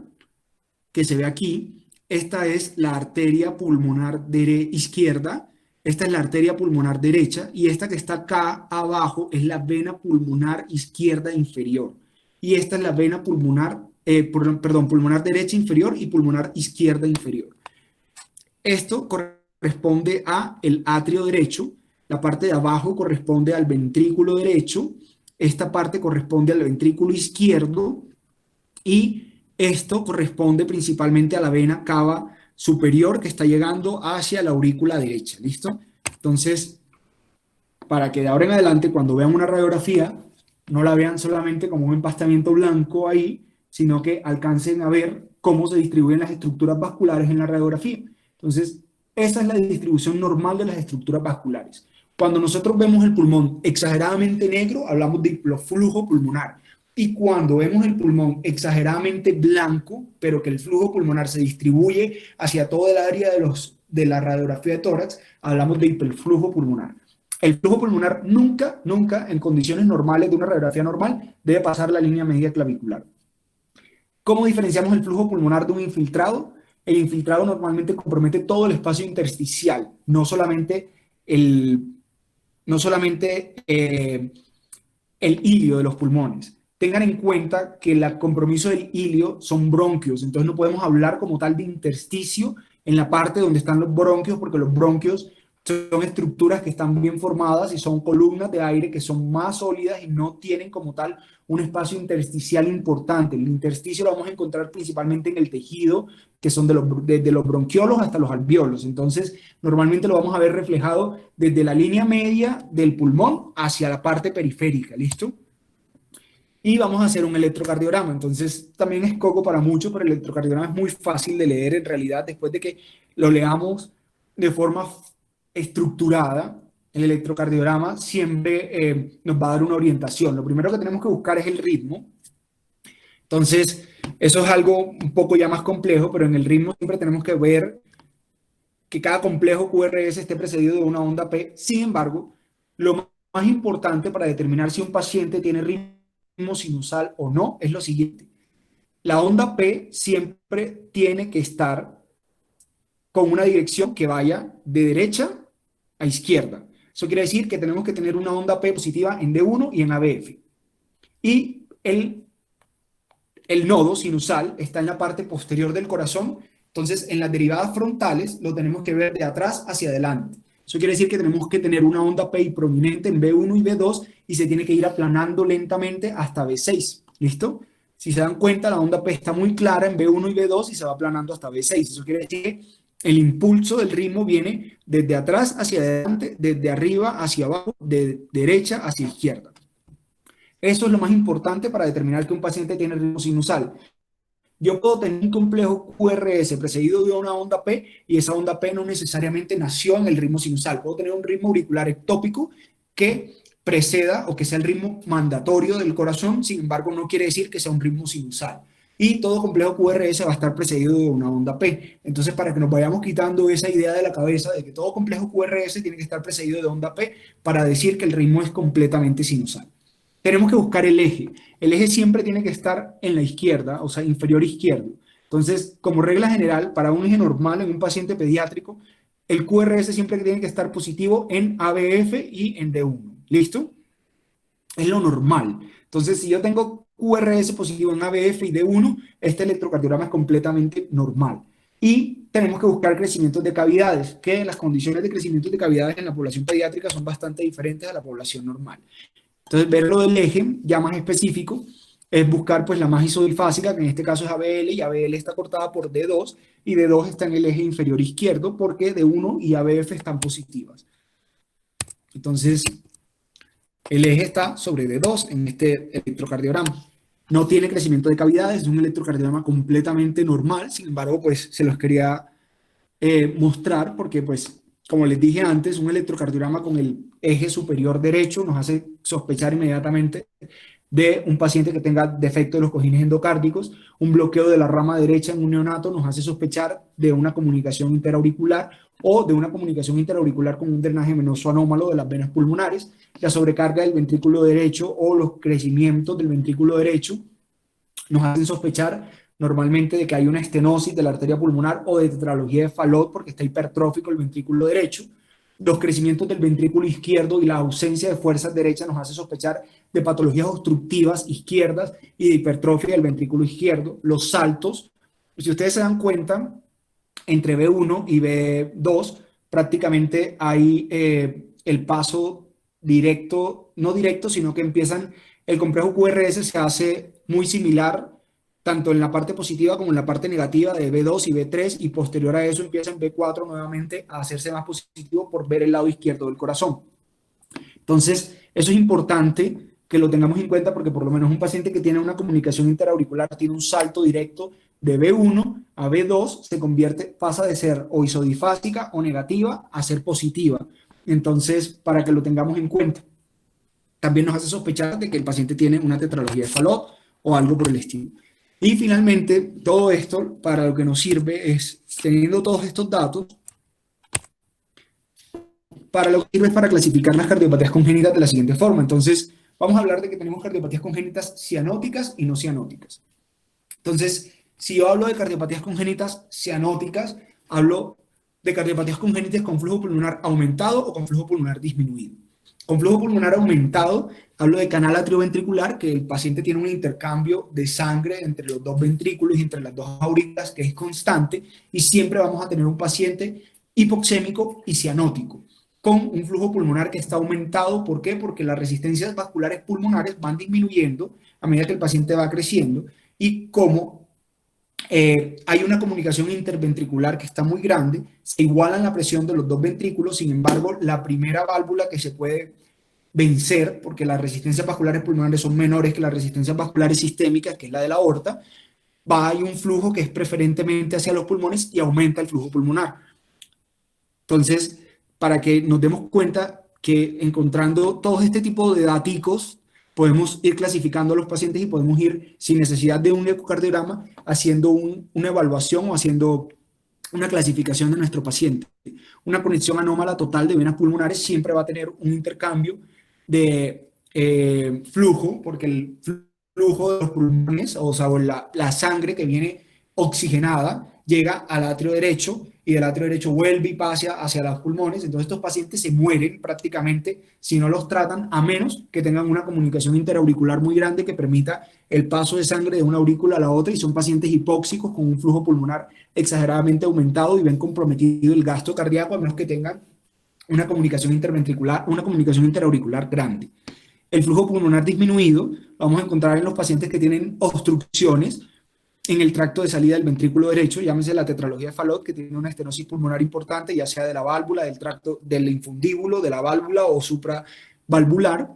que se ve aquí. Esta es la arteria pulmonar izquierda. Esta es la arteria pulmonar derecha y esta que está acá abajo es la vena pulmonar izquierda inferior. Y esta es la vena pulmonar, pulmonar derecha inferior y pulmonar izquierda inferior. Esto corresponde a el atrio derecho, la parte de abajo corresponde al ventrículo derecho, esta parte corresponde al ventrículo izquierdo y esto corresponde principalmente a la vena cava superior que está llegando hacia la aurícula derecha, ¿listo? Entonces, para que de ahora en adelante, cuando vean una radiografía, no la vean solamente como un empastamiento blanco ahí, sino que alcancen a ver cómo se distribuyen las estructuras vasculares en la radiografía. Entonces, esa es la distribución normal de las estructuras vasculares. Cuando nosotros vemos el pulmón exageradamente negro, hablamos de flujo pulmonar. Y cuando vemos el pulmón exageradamente blanco, pero que el flujo pulmonar se distribuye hacia todo el área de la radiografía de tórax, hablamos de hiperflujo pulmonar. El flujo pulmonar nunca, en condiciones normales de una radiografía normal, debe pasar la línea media clavicular. ¿Cómo diferenciamos el flujo pulmonar de un infiltrado? El infiltrado normalmente compromete todo el espacio intersticial, no solamente el hilio de los pulmones. Tengan en cuenta que el compromiso del hilio son bronquios, entonces no podemos hablar como tal de intersticio en la parte donde están los bronquios, porque los bronquios son estructuras que están bien formadas y son columnas de aire que son más sólidas y no tienen como tal un espacio intersticial importante. El intersticio lo vamos a encontrar principalmente en el tejido, que son desde los bronquiolos hasta los alvéolos. Entonces, normalmente lo vamos a ver reflejado desde la línea media del pulmón hacia la parte periférica, ¿listo? Y vamos a hacer un electrocardiograma. Entonces, también es coco para muchos, pero el electrocardiograma es muy fácil de leer en realidad. Después de que lo leamos de forma estructurada, el electrocardiograma siempre nos va a dar una orientación. Lo primero que tenemos que buscar es el ritmo. Entonces, eso es algo un poco ya más complejo, pero en el ritmo siempre tenemos que ver que cada complejo QRS esté precedido de una onda P. Sin embargo, lo más importante para determinar si un paciente tiene ritmo sinusal o no es lo siguiente. La onda P siempre tiene que estar con una dirección que vaya de derecha a izquierda. Eso quiere decir que tenemos que tener una onda P positiva en D1 y en ABF. Y el nodo sinusal está en la parte posterior del corazón, entonces en las derivadas frontales lo tenemos que ver de atrás hacia adelante. Eso quiere decir que tenemos que tener una onda P prominente en B1 y B2 y se tiene que ir aplanando lentamente hasta B6. ¿Listo? Si se dan cuenta, la onda P está muy clara en B1 y B2 y se va aplanando hasta B6. Eso quiere decir que el impulso del ritmo viene desde atrás hacia adelante, desde arriba hacia abajo, de derecha hacia izquierda. Eso es lo más importante para determinar que un paciente tiene ritmo sinusal. Yo puedo tener un complejo QRS precedido de una onda P y esa onda P no necesariamente nació en el ritmo sinusal. Puedo tener un ritmo auricular ectópico que preceda o que sea el ritmo mandatorio del corazón, sin embargo no quiere decir que sea un ritmo sinusal. Y todo complejo QRS va a estar precedido de una onda P. Entonces, para que nos vayamos quitando esa idea de la cabeza de que todo complejo QRS tiene que estar precedido de onda P para decir que el ritmo es completamente sinusal. Tenemos que buscar el eje. El eje siempre tiene que estar en la izquierda, o sea, inferior izquierdo. Entonces, como regla general, para un eje normal en un paciente pediátrico, el QRS siempre tiene que estar positivo en ABF y en D1. ¿Listo? Es lo normal. Entonces, si yo tengo QRS positivo en ABF y D1, este electrocardiograma es completamente normal. Y tenemos que buscar crecimientos de cavidades, que las condiciones de crecimiento de cavidades en la población pediátrica son bastante diferentes a la población normal. Entonces, ver lo del eje, ya más específico, es buscar pues la más isodifásica, que en este caso es ABL, y ABL está cortada por D2, y D2 está en el eje inferior izquierdo, porque D1 y ABF están positivas. Entonces, el eje está sobre D2 en este electrocardiograma. No tiene crecimiento de cavidades, es un electrocardiograma completamente normal, sin embargo, pues se los quería mostrar, porque pues, como les dije antes, un electrocardiograma con el eje superior derecho nos hace sospechar inmediatamente de un paciente que tenga defecto de los cojines endocárdicos. Un bloqueo de la rama derecha en un neonato nos hace sospechar de una comunicación interauricular o de una comunicación interauricular con un drenaje venoso anómalo de las venas pulmonares. La sobrecarga del ventrículo derecho o los crecimientos del ventrículo derecho nos hacen sospechar normalmente de que hay una estenosis de la arteria pulmonar o de tetralogía de Fallot porque está hipertrófico el ventrículo derecho. Los crecimientos del ventrículo izquierdo y la ausencia de fuerzas derechas nos hace sospechar de patologías obstructivas izquierdas y de hipertrofia del ventrículo izquierdo. Los saltos, si ustedes se dan cuenta, entre B1 y B2 prácticamente hay el paso directo, no directo, sino que empiezan, el complejo QRS se hace muy similar tanto en la parte positiva como en la parte negativa de B2 y B3, y posterior a eso empieza en B4 nuevamente a hacerse más positivo por ver el lado izquierdo del corazón. Entonces, eso es importante que lo tengamos en cuenta porque por lo menos un paciente que tiene una comunicación interauricular tiene un salto directo de B1 a B2, se convierte, pasa de ser o isodifásica o negativa a ser positiva. Entonces, para que lo tengamos en cuenta. También nos hace sospechar de que el paciente tiene una tetralogía de Fallot o algo por el estilo. Y finalmente, todo esto para lo que nos sirve es, teniendo todos estos datos, para lo que sirve es para clasificar las cardiopatías congénitas de la siguiente forma. Entonces, vamos a hablar de que tenemos cardiopatías congénitas cianóticas y no cianóticas. Entonces, si yo hablo de cardiopatías congénitas cianóticas, hablo de cardiopatías congénitas con flujo pulmonar aumentado o con flujo pulmonar disminuido. Con flujo pulmonar aumentado, hablo de canal atrioventricular, que el paciente tiene un intercambio de sangre entre los dos ventrículos y entre las dos auriculas que es constante, y siempre vamos a tener un paciente hipoxémico y cianótico, con un flujo pulmonar que está aumentado. ¿Por qué? Porque las resistencias vasculares pulmonares van disminuyendo a medida que el paciente va creciendo, y como hay una comunicación interventricular que está muy grande, se igualan la presión de los dos ventrículos. Sin embargo, la primera válvula que se puede vencer, porque las resistencias vasculares pulmonares son menores que las resistencias vasculares sistémicas, que es la de la aorta, hay un flujo que es preferentemente hacia los pulmones y aumenta el flujo pulmonar. Entonces, para que nos demos cuenta que encontrando todo este tipo de daticos, podemos ir clasificando a los pacientes y podemos ir, sin necesidad de un ecocardiograma, haciendo una evaluación o haciendo una clasificación de nuestro paciente. Una conexión anómala total de venas pulmonares siempre va a tener un intercambio de flujo, porque el flujo de los pulmones, o sea, la sangre que viene oxigenada, llega al atrio derecho y del atrio derecho vuelve y pasa hacia los pulmones. Entonces estos pacientes se mueren prácticamente si no los tratan, a menos que tengan una comunicación interauricular muy grande que permita el paso de sangre de una aurícula a la otra, y son pacientes hipóxicos con un flujo pulmonar exageradamente aumentado y ven comprometido el gasto cardíaco a menos que tengan una comunicación interventricular, una comunicación interauricular grande. El flujo pulmonar disminuido lo vamos a encontrar en los pacientes que tienen obstrucciones en el tracto de salida del ventrículo derecho, llámese la tetralogía de Fallot, que tiene una estenosis pulmonar importante, ya sea de la válvula, del tracto del infundíbulo, de la válvula o supravalvular,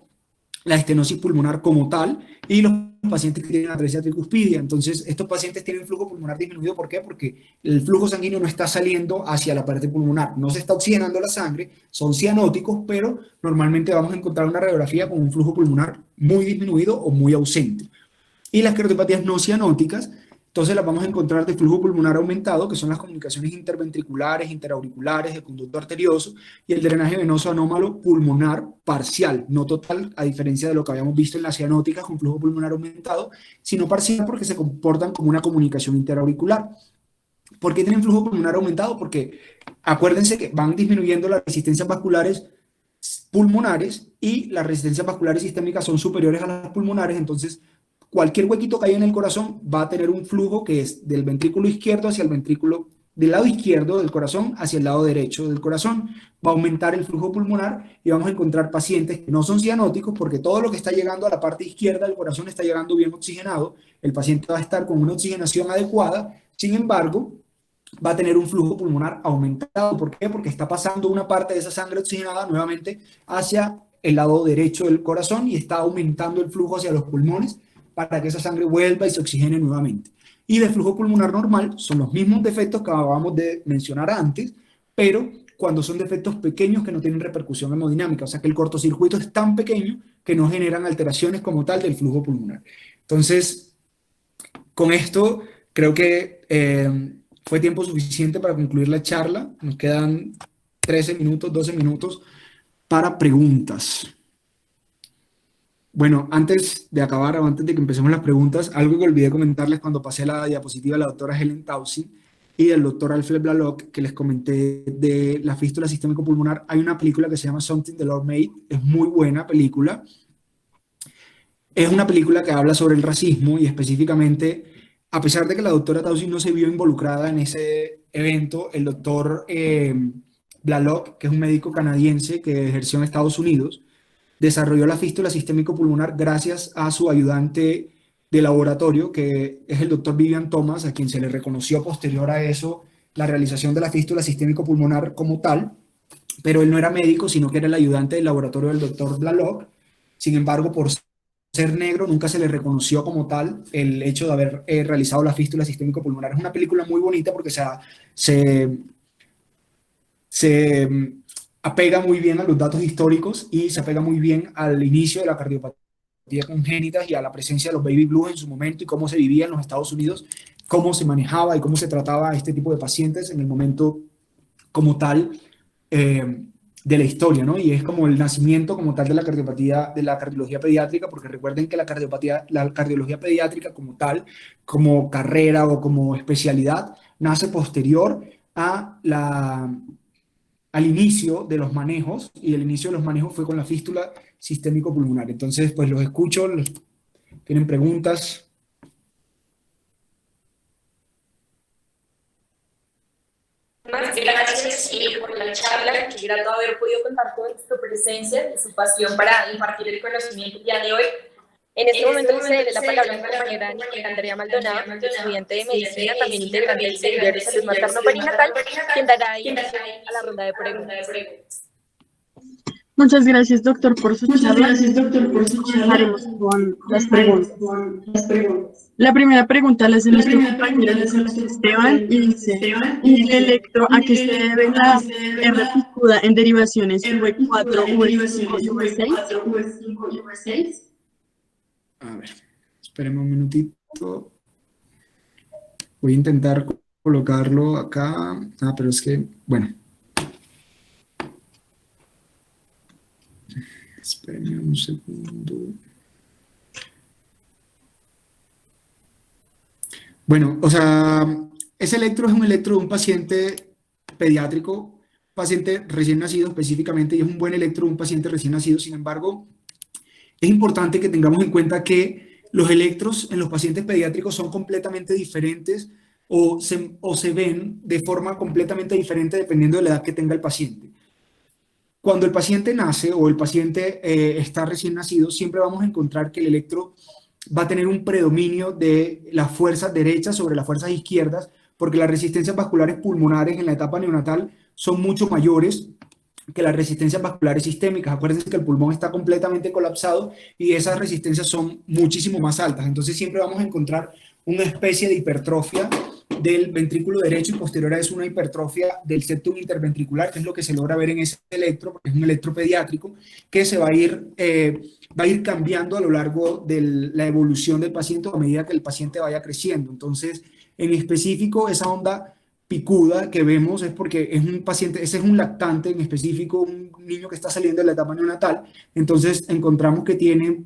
la estenosis pulmonar como tal, y los pacientes que tienen atresia tricuspidia. Entonces, estos pacientes tienen flujo pulmonar disminuido. ¿Por qué? Porque el flujo sanguíneo no está saliendo hacia la parte pulmonar, no se está oxigenando la sangre, son cianóticos, pero normalmente vamos a encontrar una radiografía con un flujo pulmonar muy disminuido o muy ausente. Y las cardiopatías no cianóticas, entonces las vamos a encontrar de flujo pulmonar aumentado, que son las comunicaciones interventriculares, interauriculares, de conducto arterioso, y el drenaje venoso anómalo pulmonar parcial, no total, a diferencia de lo que habíamos visto en las cianóticas con flujo pulmonar aumentado, sino parcial porque se comportan como una comunicación interauricular. ¿Por qué tienen flujo pulmonar aumentado? Porque acuérdense que van disminuyendo las resistencias vasculares pulmonares y las resistencias vasculares sistémicas son superiores a las pulmonares. Entonces cualquier huequito que haya en el corazón va a tener un flujo que es del ventrículo izquierdo hacia el ventrículo, del lado izquierdo del corazón hacia el lado derecho del corazón. Va a aumentar el flujo pulmonar y vamos a encontrar pacientes que no son cianóticos porque todo lo que está llegando a la parte izquierda del corazón está llegando bien oxigenado. El paciente va a estar con una oxigenación adecuada. Sin embargo, va a tener un flujo pulmonar aumentado. ¿Por qué? Porque está pasando una parte de esa sangre oxigenada nuevamente hacia el lado derecho del corazón y está aumentando el flujo hacia los pulmones para que esa sangre vuelva y se oxigene nuevamente. Y de flujo pulmonar normal son los mismos defectos que acabamos de mencionar antes, pero cuando son defectos pequeños que no tienen repercusión hemodinámica, o sea que el cortocircuito es tan pequeño que no generan alteraciones como tal del flujo pulmonar. Entonces, con esto creo que fue tiempo suficiente para concluir la charla. Nos quedan 13 minutos, 12 minutos para preguntas. Bueno, antes de acabar, o antes de que empecemos las preguntas, algo que olvidé comentarles cuando pasé la diapositiva de la doctora Helen Taussig y del doctor Alfred Blalock, que les comenté de la fístula sistémico-pulmonar. Hay una película que se llama Something the Lord Made, es muy buena película. Es una película que habla sobre el racismo y específicamente, a pesar de que la doctora Taussig no se vio involucrada en ese evento, el doctor Blalock, que es un médico canadiense que ejerció en Estados Unidos, desarrolló la fístula sistémico-pulmonar gracias a su ayudante de laboratorio, que es el doctor Vivian Thomas, a quien se le reconoció posterior a eso la realización de la fístula sistémico-pulmonar como tal, pero él no era médico, sino que era el ayudante del laboratorio del doctor Blalock. Sin embargo, por ser negro, nunca se le reconoció como tal el hecho de haber realizado la fístula sistémico-pulmonar. Es una película muy bonita porque se apega muy bien a los datos históricos y se apega muy bien al inicio de la cardiopatía congénita y a la presencia de los baby blues en su momento y cómo se vivía en los Estados Unidos, cómo se manejaba y cómo se trataba a este tipo de pacientes en el momento como tal de la historia, ¿no? Y es como el nacimiento como tal de la cardiopatía, de la cardiología pediátrica, porque recuerden que la cardiología pediátrica como tal, como carrera o como especialidad, nace posterior a al inicio de los manejos, y el inicio de los manejos fue con la fístula sistémico-pulmonar. Entonces, pues los escucho, ¿tienen preguntas? Más gracias por la charla. Qué grato haber podido contar con su presencia y su pasión para impartir el conocimiento el día de hoy. En este momento le cederé la palabra a mi compañera Andrea Maldonado, estudiante de medicina, también integrante del Servicio de Salud Materno-Perinatal, quien dará inicio a la ronda de preguntas. Muchas gracias, doctor, por su charla. Empezaremos con las preguntas. La primera pregunta la hace nuestro compañero Esteban y dice: ¿y el electro a qué se debe la R picuda en derivaciones V4, V5 y V6? A ver, esperemos un minutito. Voy a intentar colocarlo acá. Pero es que, bueno. Espérenme un segundo. Bueno, o sea, ese electro es un electro de un paciente pediátrico, paciente recién nacido específicamente, y es un buen electro de un paciente recién nacido. Sin embargo, es importante que tengamos en cuenta que los electros en los pacientes pediátricos son completamente diferentes o se ven de forma completamente diferente dependiendo de la edad que tenga el paciente. Cuando el paciente nace o el paciente está recién nacido, siempre vamos a encontrar que el electro va a tener un predominio de las fuerzas derechas sobre las fuerzas izquierdas, porque las resistencias vasculares pulmonares en la etapa neonatal son mucho mayores que las resistencias vasculares sistémicas. Acuérdense que el pulmón está completamente colapsado y esas resistencias son muchísimo más altas. Entonces siempre vamos a encontrar una especie de hipertrofia del ventrículo derecho y posterior a eso una hipertrofia del septum interventricular, que es lo que se logra ver en ese electro, porque es un electro pediátrico, que se va a ir cambiando a lo largo de la evolución del paciente a medida que el paciente vaya creciendo. Entonces, en específico, esa onda picuda que vemos es porque es un paciente, ese es un lactante en específico, un niño que está saliendo de la etapa neonatal. Entonces encontramos que tiene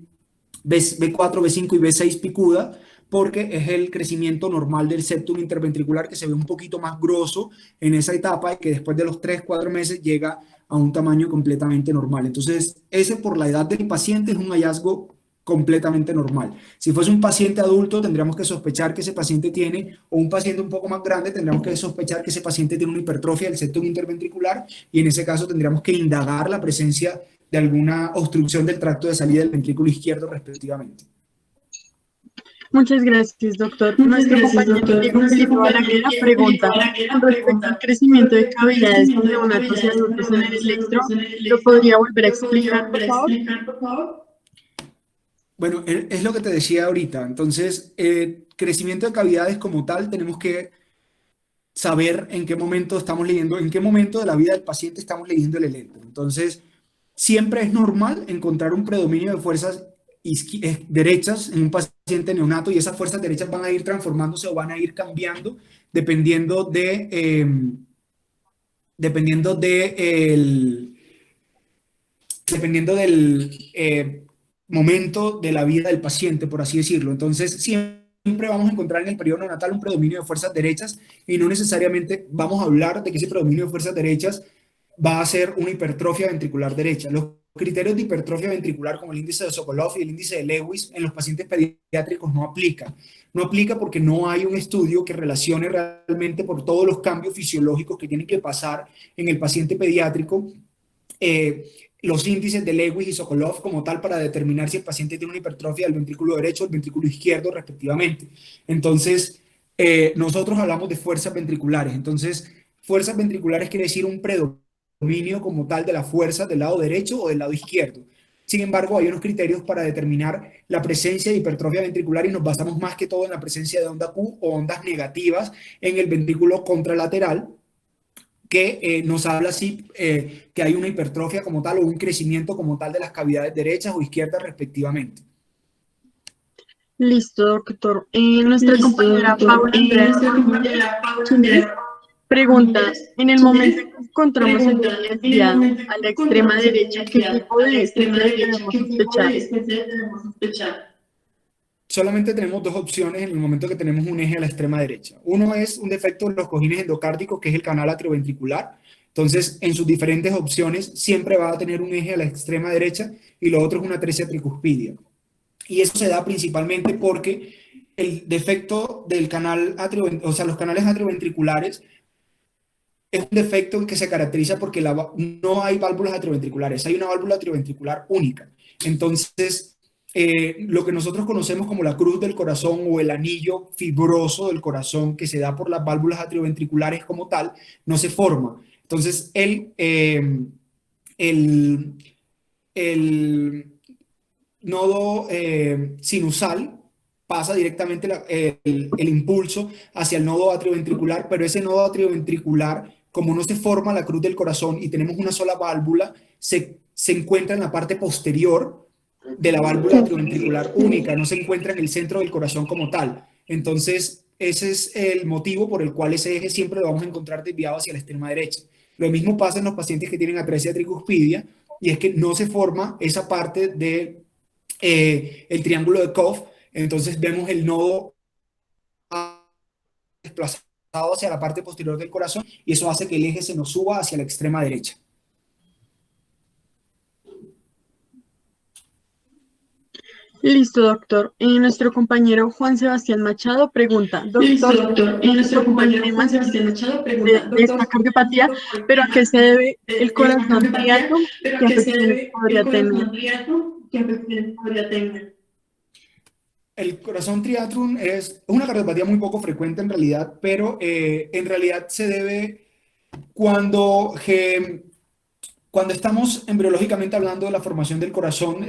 B4, B5 y B6 picuda, porque es el crecimiento normal del septum interventricular, que se ve un poquito más grosso en esa etapa y que después de los 3-4 meses llega a un tamaño completamente normal. Entonces, ese por la edad del paciente es un hallazgo completamente normal. Si fuese un paciente adulto, tendríamos que sospechar que ese paciente tiene, o un paciente un poco más grande, tendríamos que sospechar que ese paciente tiene una hipertrofia del septum interventricular, y en ese caso tendríamos que indagar la presencia de alguna obstrucción del tracto de salida del ventrículo izquierdo respectivamente. Muchas gracias, doctor. Nuestro compañero Diego Felipe Balaguer pregunta: con respecto al crecimiento de cavidades de neonatos y adultos en el electro, ¿lo podría volver a explicar, por favor? Bueno, es lo que te decía ahorita. Entonces, crecimiento de cavidades como tal, tenemos que saber en qué momento estamos leyendo, en qué momento de la vida del paciente estamos leyendo el electro. Entonces, siempre es normal encontrar un predominio de fuerzas derechas en un paciente neonato y esas fuerzas derechas van a ir transformándose o van a ir cambiando dependiendo dependiendo de dependiendo del momento de la vida del paciente, por así decirlo. Entonces, siempre vamos a encontrar en el periodo neonatal un predominio de fuerzas derechas y no necesariamente vamos a hablar de que ese predominio de fuerzas derechas va a ser una hipertrofia ventricular derecha. Los criterios de hipertrofia ventricular como el índice de Sokolov y el índice de Lewis en los pacientes pediátricos no aplica. No aplica porque no hay un estudio que relacione realmente por todos los cambios fisiológicos que tienen que pasar en el paciente pediátrico los índices de Lewis y Sokolov como tal para determinar si el paciente tiene una hipertrofia del ventrículo derecho o el ventrículo izquierdo respectivamente. Entonces, nosotros hablamos de fuerzas ventriculares. Entonces, fuerzas ventriculares quiere decir un predominio como tal de la fuerza del lado derecho o del lado izquierdo. Sin embargo, hay unos criterios para determinar la presencia de hipertrofia ventricular y nos basamos más que todo en la presencia de onda Q o ondas negativas en el ventrículo contralateral, que nos habla así que hay una hipertrofia como tal o un crecimiento como tal de las cavidades derechas o izquierdas respectivamente. Listo, doctor. Nuestra compañera Paula Andrea pregunta, en el momento en que encontramos el niño desviado a la extrema derecha, ¿qué tipo de debemos sospechar? Solamente tenemos dos opciones en el momento que tenemos un eje a la extrema derecha. Uno es un defecto en los cojines endocárdicos, que es el canal atrioventricular. Entonces, en sus diferentes opciones, siempre va a tener un eje a la extrema derecha y lo otro es una atresia tricuspidia. Y eso se da principalmente porque el defecto del canal o sea, los canales atrioventriculares es un defecto que se caracteriza porque no hay válvulas atrioventriculares, hay una válvula atrioventricular única. Entonces, lo que nosotros conocemos como la cruz del corazón o el anillo fibroso del corazón que se da por las válvulas atrioventriculares como tal, no se forma. Entonces, el nodo sinusal pasa directamente el impulso hacia el nodo atrioventricular, pero ese nodo atrioventricular, como no se forma la cruz del corazón y tenemos una sola válvula, se encuentra en la parte posterior de la válvula atrioventricular única, no se encuentra en el centro del corazón como tal. Entonces, ese es el motivo por el cual ese eje siempre lo vamos a encontrar desviado hacia la extrema derecha. Lo mismo pasa en los pacientes que tienen atresia tricuspidia, y es que no se forma esa parte de el triángulo de Koch. Entonces vemos el nodo desplazado hacia la parte posterior del corazón y eso hace que el eje se nos suba hacia la extrema derecha. Listo, doctor. Nuestro compañero Juan Sebastián Machado pregunta, doctor, nuestro compañero Juan Sebastián Machado pregunta, de esta cardiopatía, pero ¿a qué se debe el corazón triatlón? ¿Qué afecciones podría tener? El corazón triatlón es una cardiopatía muy poco frecuente en realidad, pero en realidad se debe cuando estamos embriológicamente hablando de la formación del corazón,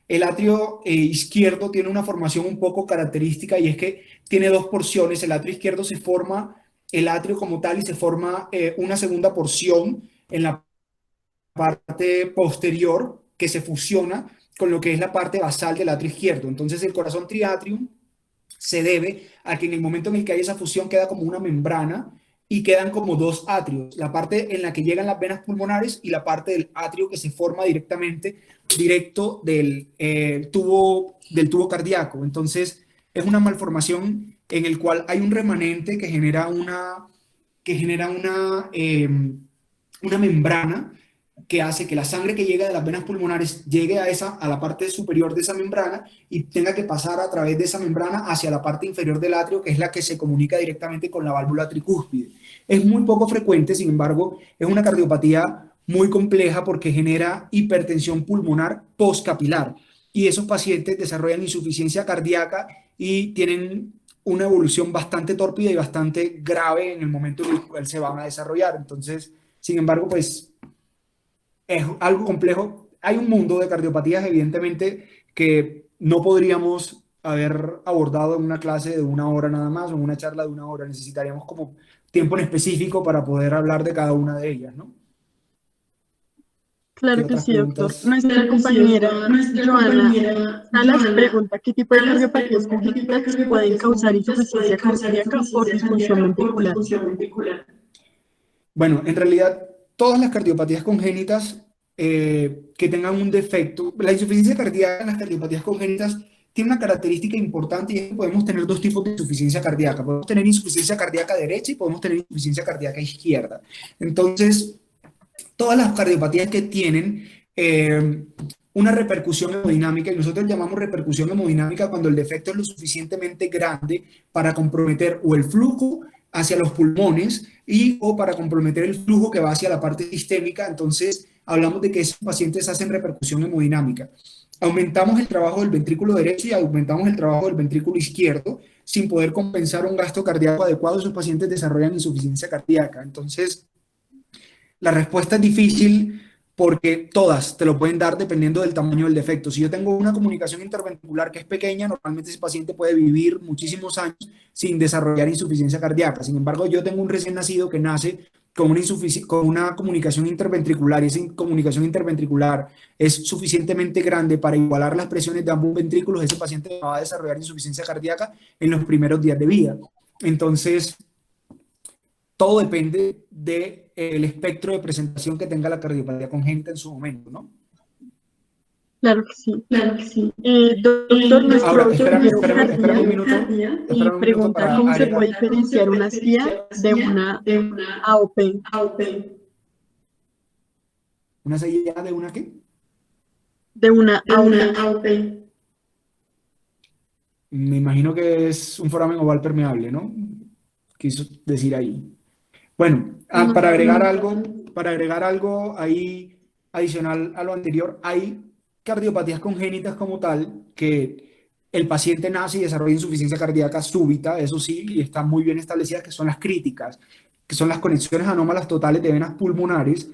el atrio izquierdo tiene una formación un poco característica y es que tiene dos porciones. El atrio izquierdo se forma el atrio como tal y se forma una segunda porción en la parte posterior que se fusiona con lo que es la parte basal del atrio izquierdo. Entonces el corazón triatrium se debe a que en el momento en el que hay esa fusión queda como una membrana y quedan como dos atrios, la parte en la que llegan las venas pulmonares y la parte del atrio que se forma directo del tubo cardíaco. Entonces es una malformación en el cual hay un remanente que genera una membrana que hace que la sangre que llega de las venas pulmonares llegue a la parte superior de esa membrana y tenga que pasar a través de esa membrana hacia la parte inferior del atrio, que es la que se comunica directamente con la válvula tricúspide. Es muy poco frecuente, sin embargo, es una cardiopatía muy compleja porque genera hipertensión pulmonar postcapilar y esos pacientes desarrollan insuficiencia cardíaca y tienen una evolución bastante tórpida y bastante grave en el momento en el cual se van a desarrollar. Entonces, sin embargo, pues es algo complejo. Hay un mundo de cardiopatías, evidentemente, que no podríamos haber abordado en una clase de 1 hora nada más o en una charla de 1 hora. Necesitaríamos como tiempo en específico para poder hablar de cada una de ellas, ¿no? ¿Qué Claro que otras sí, doctor. preguntas? Nuestra compañera Joana Salas pregunta qué tipo de cardiopatías congénitas pueden causar insuficiencia cardíaca por disfunción ventricular. Bueno, en realidad, todas las cardiopatías congénitas que tengan un defecto, la insuficiencia cardíaca en las cardiopatías congénitas tiene una característica importante y es que podemos tener dos tipos de insuficiencia cardíaca. Podemos tener insuficiencia cardíaca derecha y podemos tener insuficiencia cardíaca izquierda. Entonces, todas las cardiopatías que tienen una repercusión hemodinámica, y nosotros llamamos repercusión hemodinámica cuando el defecto es lo suficientemente grande para comprometer o el flujo hacia los pulmones o para comprometer el flujo que va hacia la parte sistémica. Entonces hablamos de que esos pacientes hacen repercusión hemodinámica. Aumentamos el trabajo del ventrículo derecho y aumentamos el trabajo del ventrículo izquierdo sin poder compensar un gasto cardíaco adecuado. Esos pacientes desarrollan insuficiencia cardíaca. Entonces, la respuesta es difícil porque todas te lo pueden dar dependiendo del tamaño del defecto. Si yo tengo una comunicación interventricular que es pequeña, normalmente ese paciente puede vivir muchísimos años sin desarrollar insuficiencia cardíaca. Sin embargo, yo tengo un recién nacido que nace con una comunicación interventricular y esa comunicación interventricular es suficientemente grande para igualar las presiones de ambos ventrículos, ese paciente va a desarrollar insuficiencia cardíaca en los primeros días de vida. Entonces, todo depende del espectro de presentación que tenga la cardiopatía congénita en su momento, ¿no? Claro que sí, claro que sí. Doctor, nuestro ahora, espérame un minuto. Y pregunta cómo se puede diferenciar una CIA de una AOP. ¿Una CIA de una qué? De una AOP. Me imagino que es un foramen oval permeable, ¿no? Quiso decir ahí. Bueno, para agregar algo ahí adicional a lo anterior, hay cardiopatías congénitas como tal que el paciente nace y desarrolla insuficiencia cardíaca súbita, eso sí, y están muy bien establecidas, que son las críticas, que son las conexiones anómalas totales de venas pulmonares,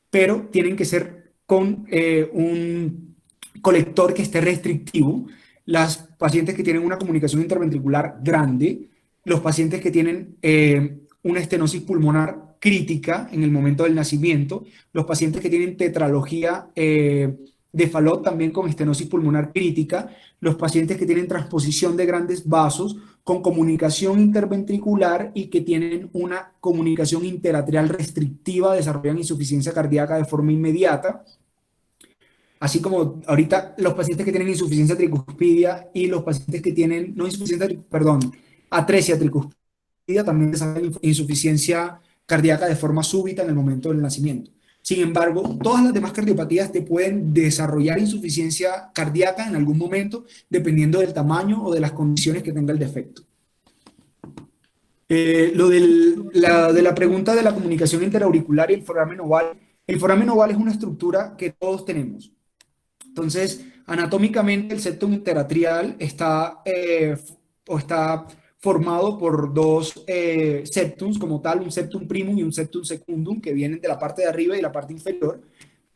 pero tienen que ser con un colector que esté restrictivo. Las pacientes que tienen una comunicación interventricular grande, los pacientes que tienen una estenosis pulmonar crítica en el momento del nacimiento, los pacientes que tienen tetralogía de Fallot también con estenosis pulmonar crítica, los pacientes que tienen transposición de grandes vasos con comunicación interventricular y que tienen una comunicación interatrial restrictiva, desarrollan insuficiencia cardíaca de forma inmediata. Así como ahorita los pacientes que tienen insuficiencia tricuspidia y los pacientes que tienen, atresia tricuspidia, también desarrollan insuficiencia cardíaca de forma súbita en el momento del nacimiento. Sin embargo, todas las demás cardiopatías te pueden desarrollar insuficiencia cardíaca en algún momento, dependiendo del tamaño o de las condiciones que tenga el defecto. Lo de la pregunta de la comunicación interauricular y el foramen oval es una estructura que todos tenemos. Entonces, anatómicamente el septum interatrial está formado por dos septums como tal, un septum primum y un septum secundum, que vienen de la parte de arriba y de la parte inferior.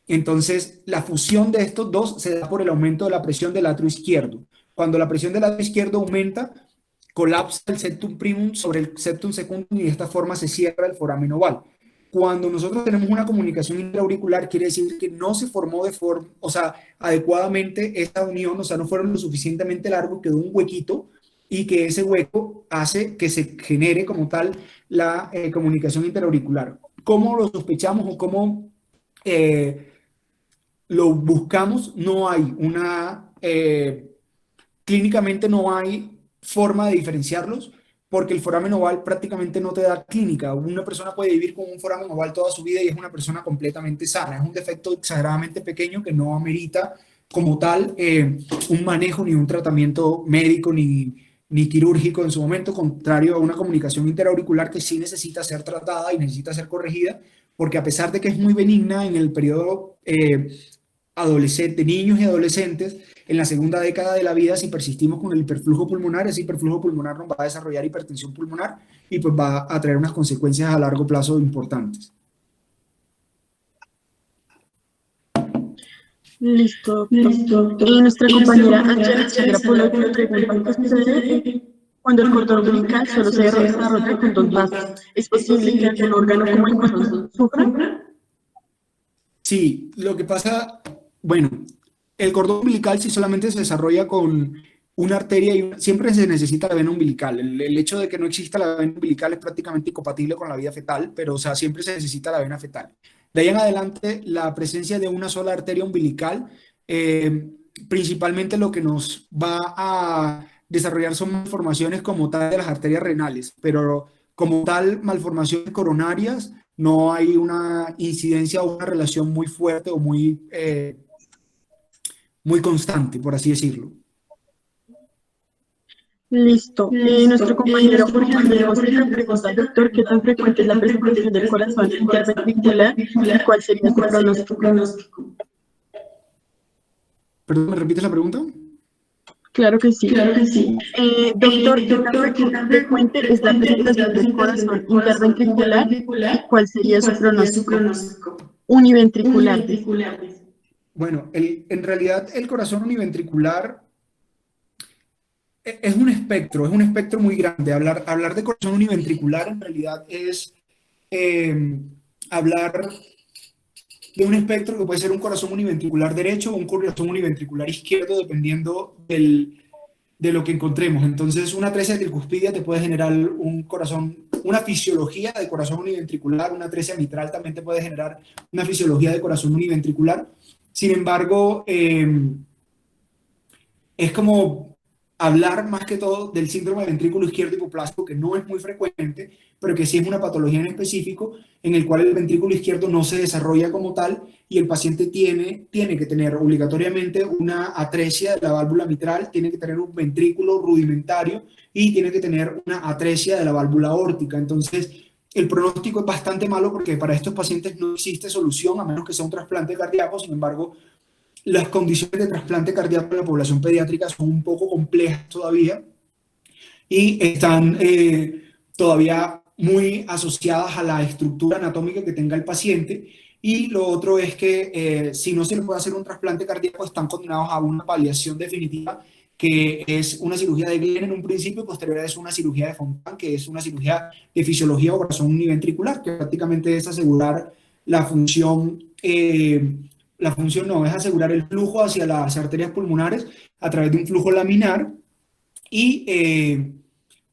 Entonces, la fusión de estos dos se da por el aumento de la presión del atrio izquierdo. Cuando la presión del atrio izquierdo aumenta, colapsa el septum primum sobre el septum secundum y de esta forma se cierra el foramen oval. Cuando nosotros tenemos una comunicación intraauricular, quiere decir que no se formó adecuadamente esa unión, no fueron lo suficientemente largo, quedó un huequito, y que ese hueco hace que se genere como tal la comunicación interauricular. ¿Cómo lo sospechamos o cómo lo buscamos? No hay clínicamente no hay forma de diferenciarlos, porque el foramen oval prácticamente no te da clínica. Una persona puede vivir con un foramen oval toda su vida y es una persona completamente sana. Es un defecto exageradamente pequeño que no amerita como tal un manejo ni un tratamiento médico ni quirúrgico en su momento, contrario a una comunicación interauricular que sí necesita ser tratada y necesita ser corregida, porque a pesar de que es muy benigna en el periodo adolescente, niños y adolescentes, en la segunda década de la vida, si persistimos con el hiperflujo pulmonar, ese hiperflujo pulmonar nos va a desarrollar hipertensión pulmonar y pues va a traer unas consecuencias a largo plazo importantes. Listo, doctor. Y nuestra compañera Ángela Sandra Polo le pregunta qué sucede cuando el cordón umbilical solo se desarrolla con dos vasos. ¿Es posible que algún órgano como el corazón sufra? Sí, lo que pasa, bueno, el cordón umbilical si solamente se desarrolla con una arteria y siempre se necesita la vena umbilical. El hecho de que no exista la vena umbilical es prácticamente incompatible con la vida fetal, pero o sea, siempre se necesita la vena fetal. De ahí en adelante, la presencia de una sola arteria umbilical, principalmente lo que nos va a desarrollar son malformaciones como tal de las arterias renales, pero como tal malformaciones coronarias no hay una incidencia o una relación muy fuerte o muy constante, por así decirlo. Listo. Nuestro compañero Jorge Andrés Mosquera pregunta al doctor qué tan frecuente es la presentación del corazón interventricular y cuál sería su pronóstico. ¿Perdón, me repites la pregunta? Claro que sí. Doctor, ¿qué tan frecuente es la presentación del corazón interventricular y cuál sería su pronóstico? Univentricular. Bueno, en realidad el corazón univentricular es un espectro muy grande. Hablar de corazón univentricular en realidad es hablar de un espectro que puede ser un corazón univentricular derecho o un corazón univentricular izquierdo, dependiendo de lo que encontremos. Entonces, una atresia tricuspidia te puede generar un corazón, una fisiología de corazón univentricular, una atresia mitral también te puede generar una fisiología de corazón univentricular. Sin embargo, es como hablar más que todo del síndrome de ventrículo izquierdo hipoplásico, que no es muy frecuente, pero que sí es una patología en específico, en el cual el ventrículo izquierdo no se desarrolla como tal y el paciente tiene que tener obligatoriamente una atresia de la válvula mitral, tiene que tener un ventrículo rudimentario y tiene que tener una atresia de la válvula aórtica. Entonces, el pronóstico es bastante malo porque para estos pacientes no existe solución, a menos que sea un trasplante cardíaco. Sin embargo, las condiciones de trasplante cardíaco en la población pediátrica son un poco complejas todavía y están todavía muy asociadas a la estructura anatómica que tenga el paciente. Y lo otro es que si no se le puede hacer un trasplante cardíaco, están condenados a una paliación definitiva, que es una cirugía de Glenn en un principio, y posterior es una cirugía de Fontan, que es una cirugía de fisiología o corazón univentricular, que prácticamente es asegurar la función. La función no, es asegurar el flujo hacia las arterias pulmonares a través de un flujo laminar y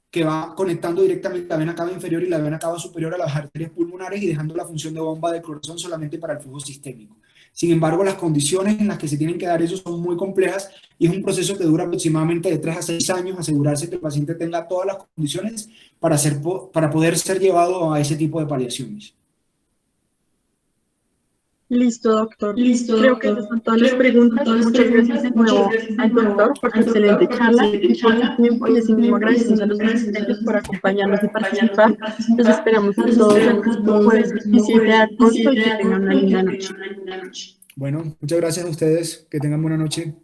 que va conectando directamente la vena cava inferior y la vena cava superior a las arterias pulmonares y dejando la función de bomba de corazón solamente para el flujo sistémico. Sin embargo, las condiciones en las que se tienen que dar eso son muy complejas y es un proceso que dura aproximadamente de 3 a 6 años, asegurarse que el paciente tenga todas las condiciones para poder ser llevado a ese tipo de paliaciones. Listo, doctor. Creo que esas son todas las preguntas. Muchas gracias de nuevo al doctor por su excelente charla y por su tiempo, y asimismo agradecemos a los asistentes por acompañarnos y participar. Los esperamos a todos el próximo jueves 17 de agosto y que tengan una linda noche. Bueno, muchas gracias a ustedes. Que tengan buena noche.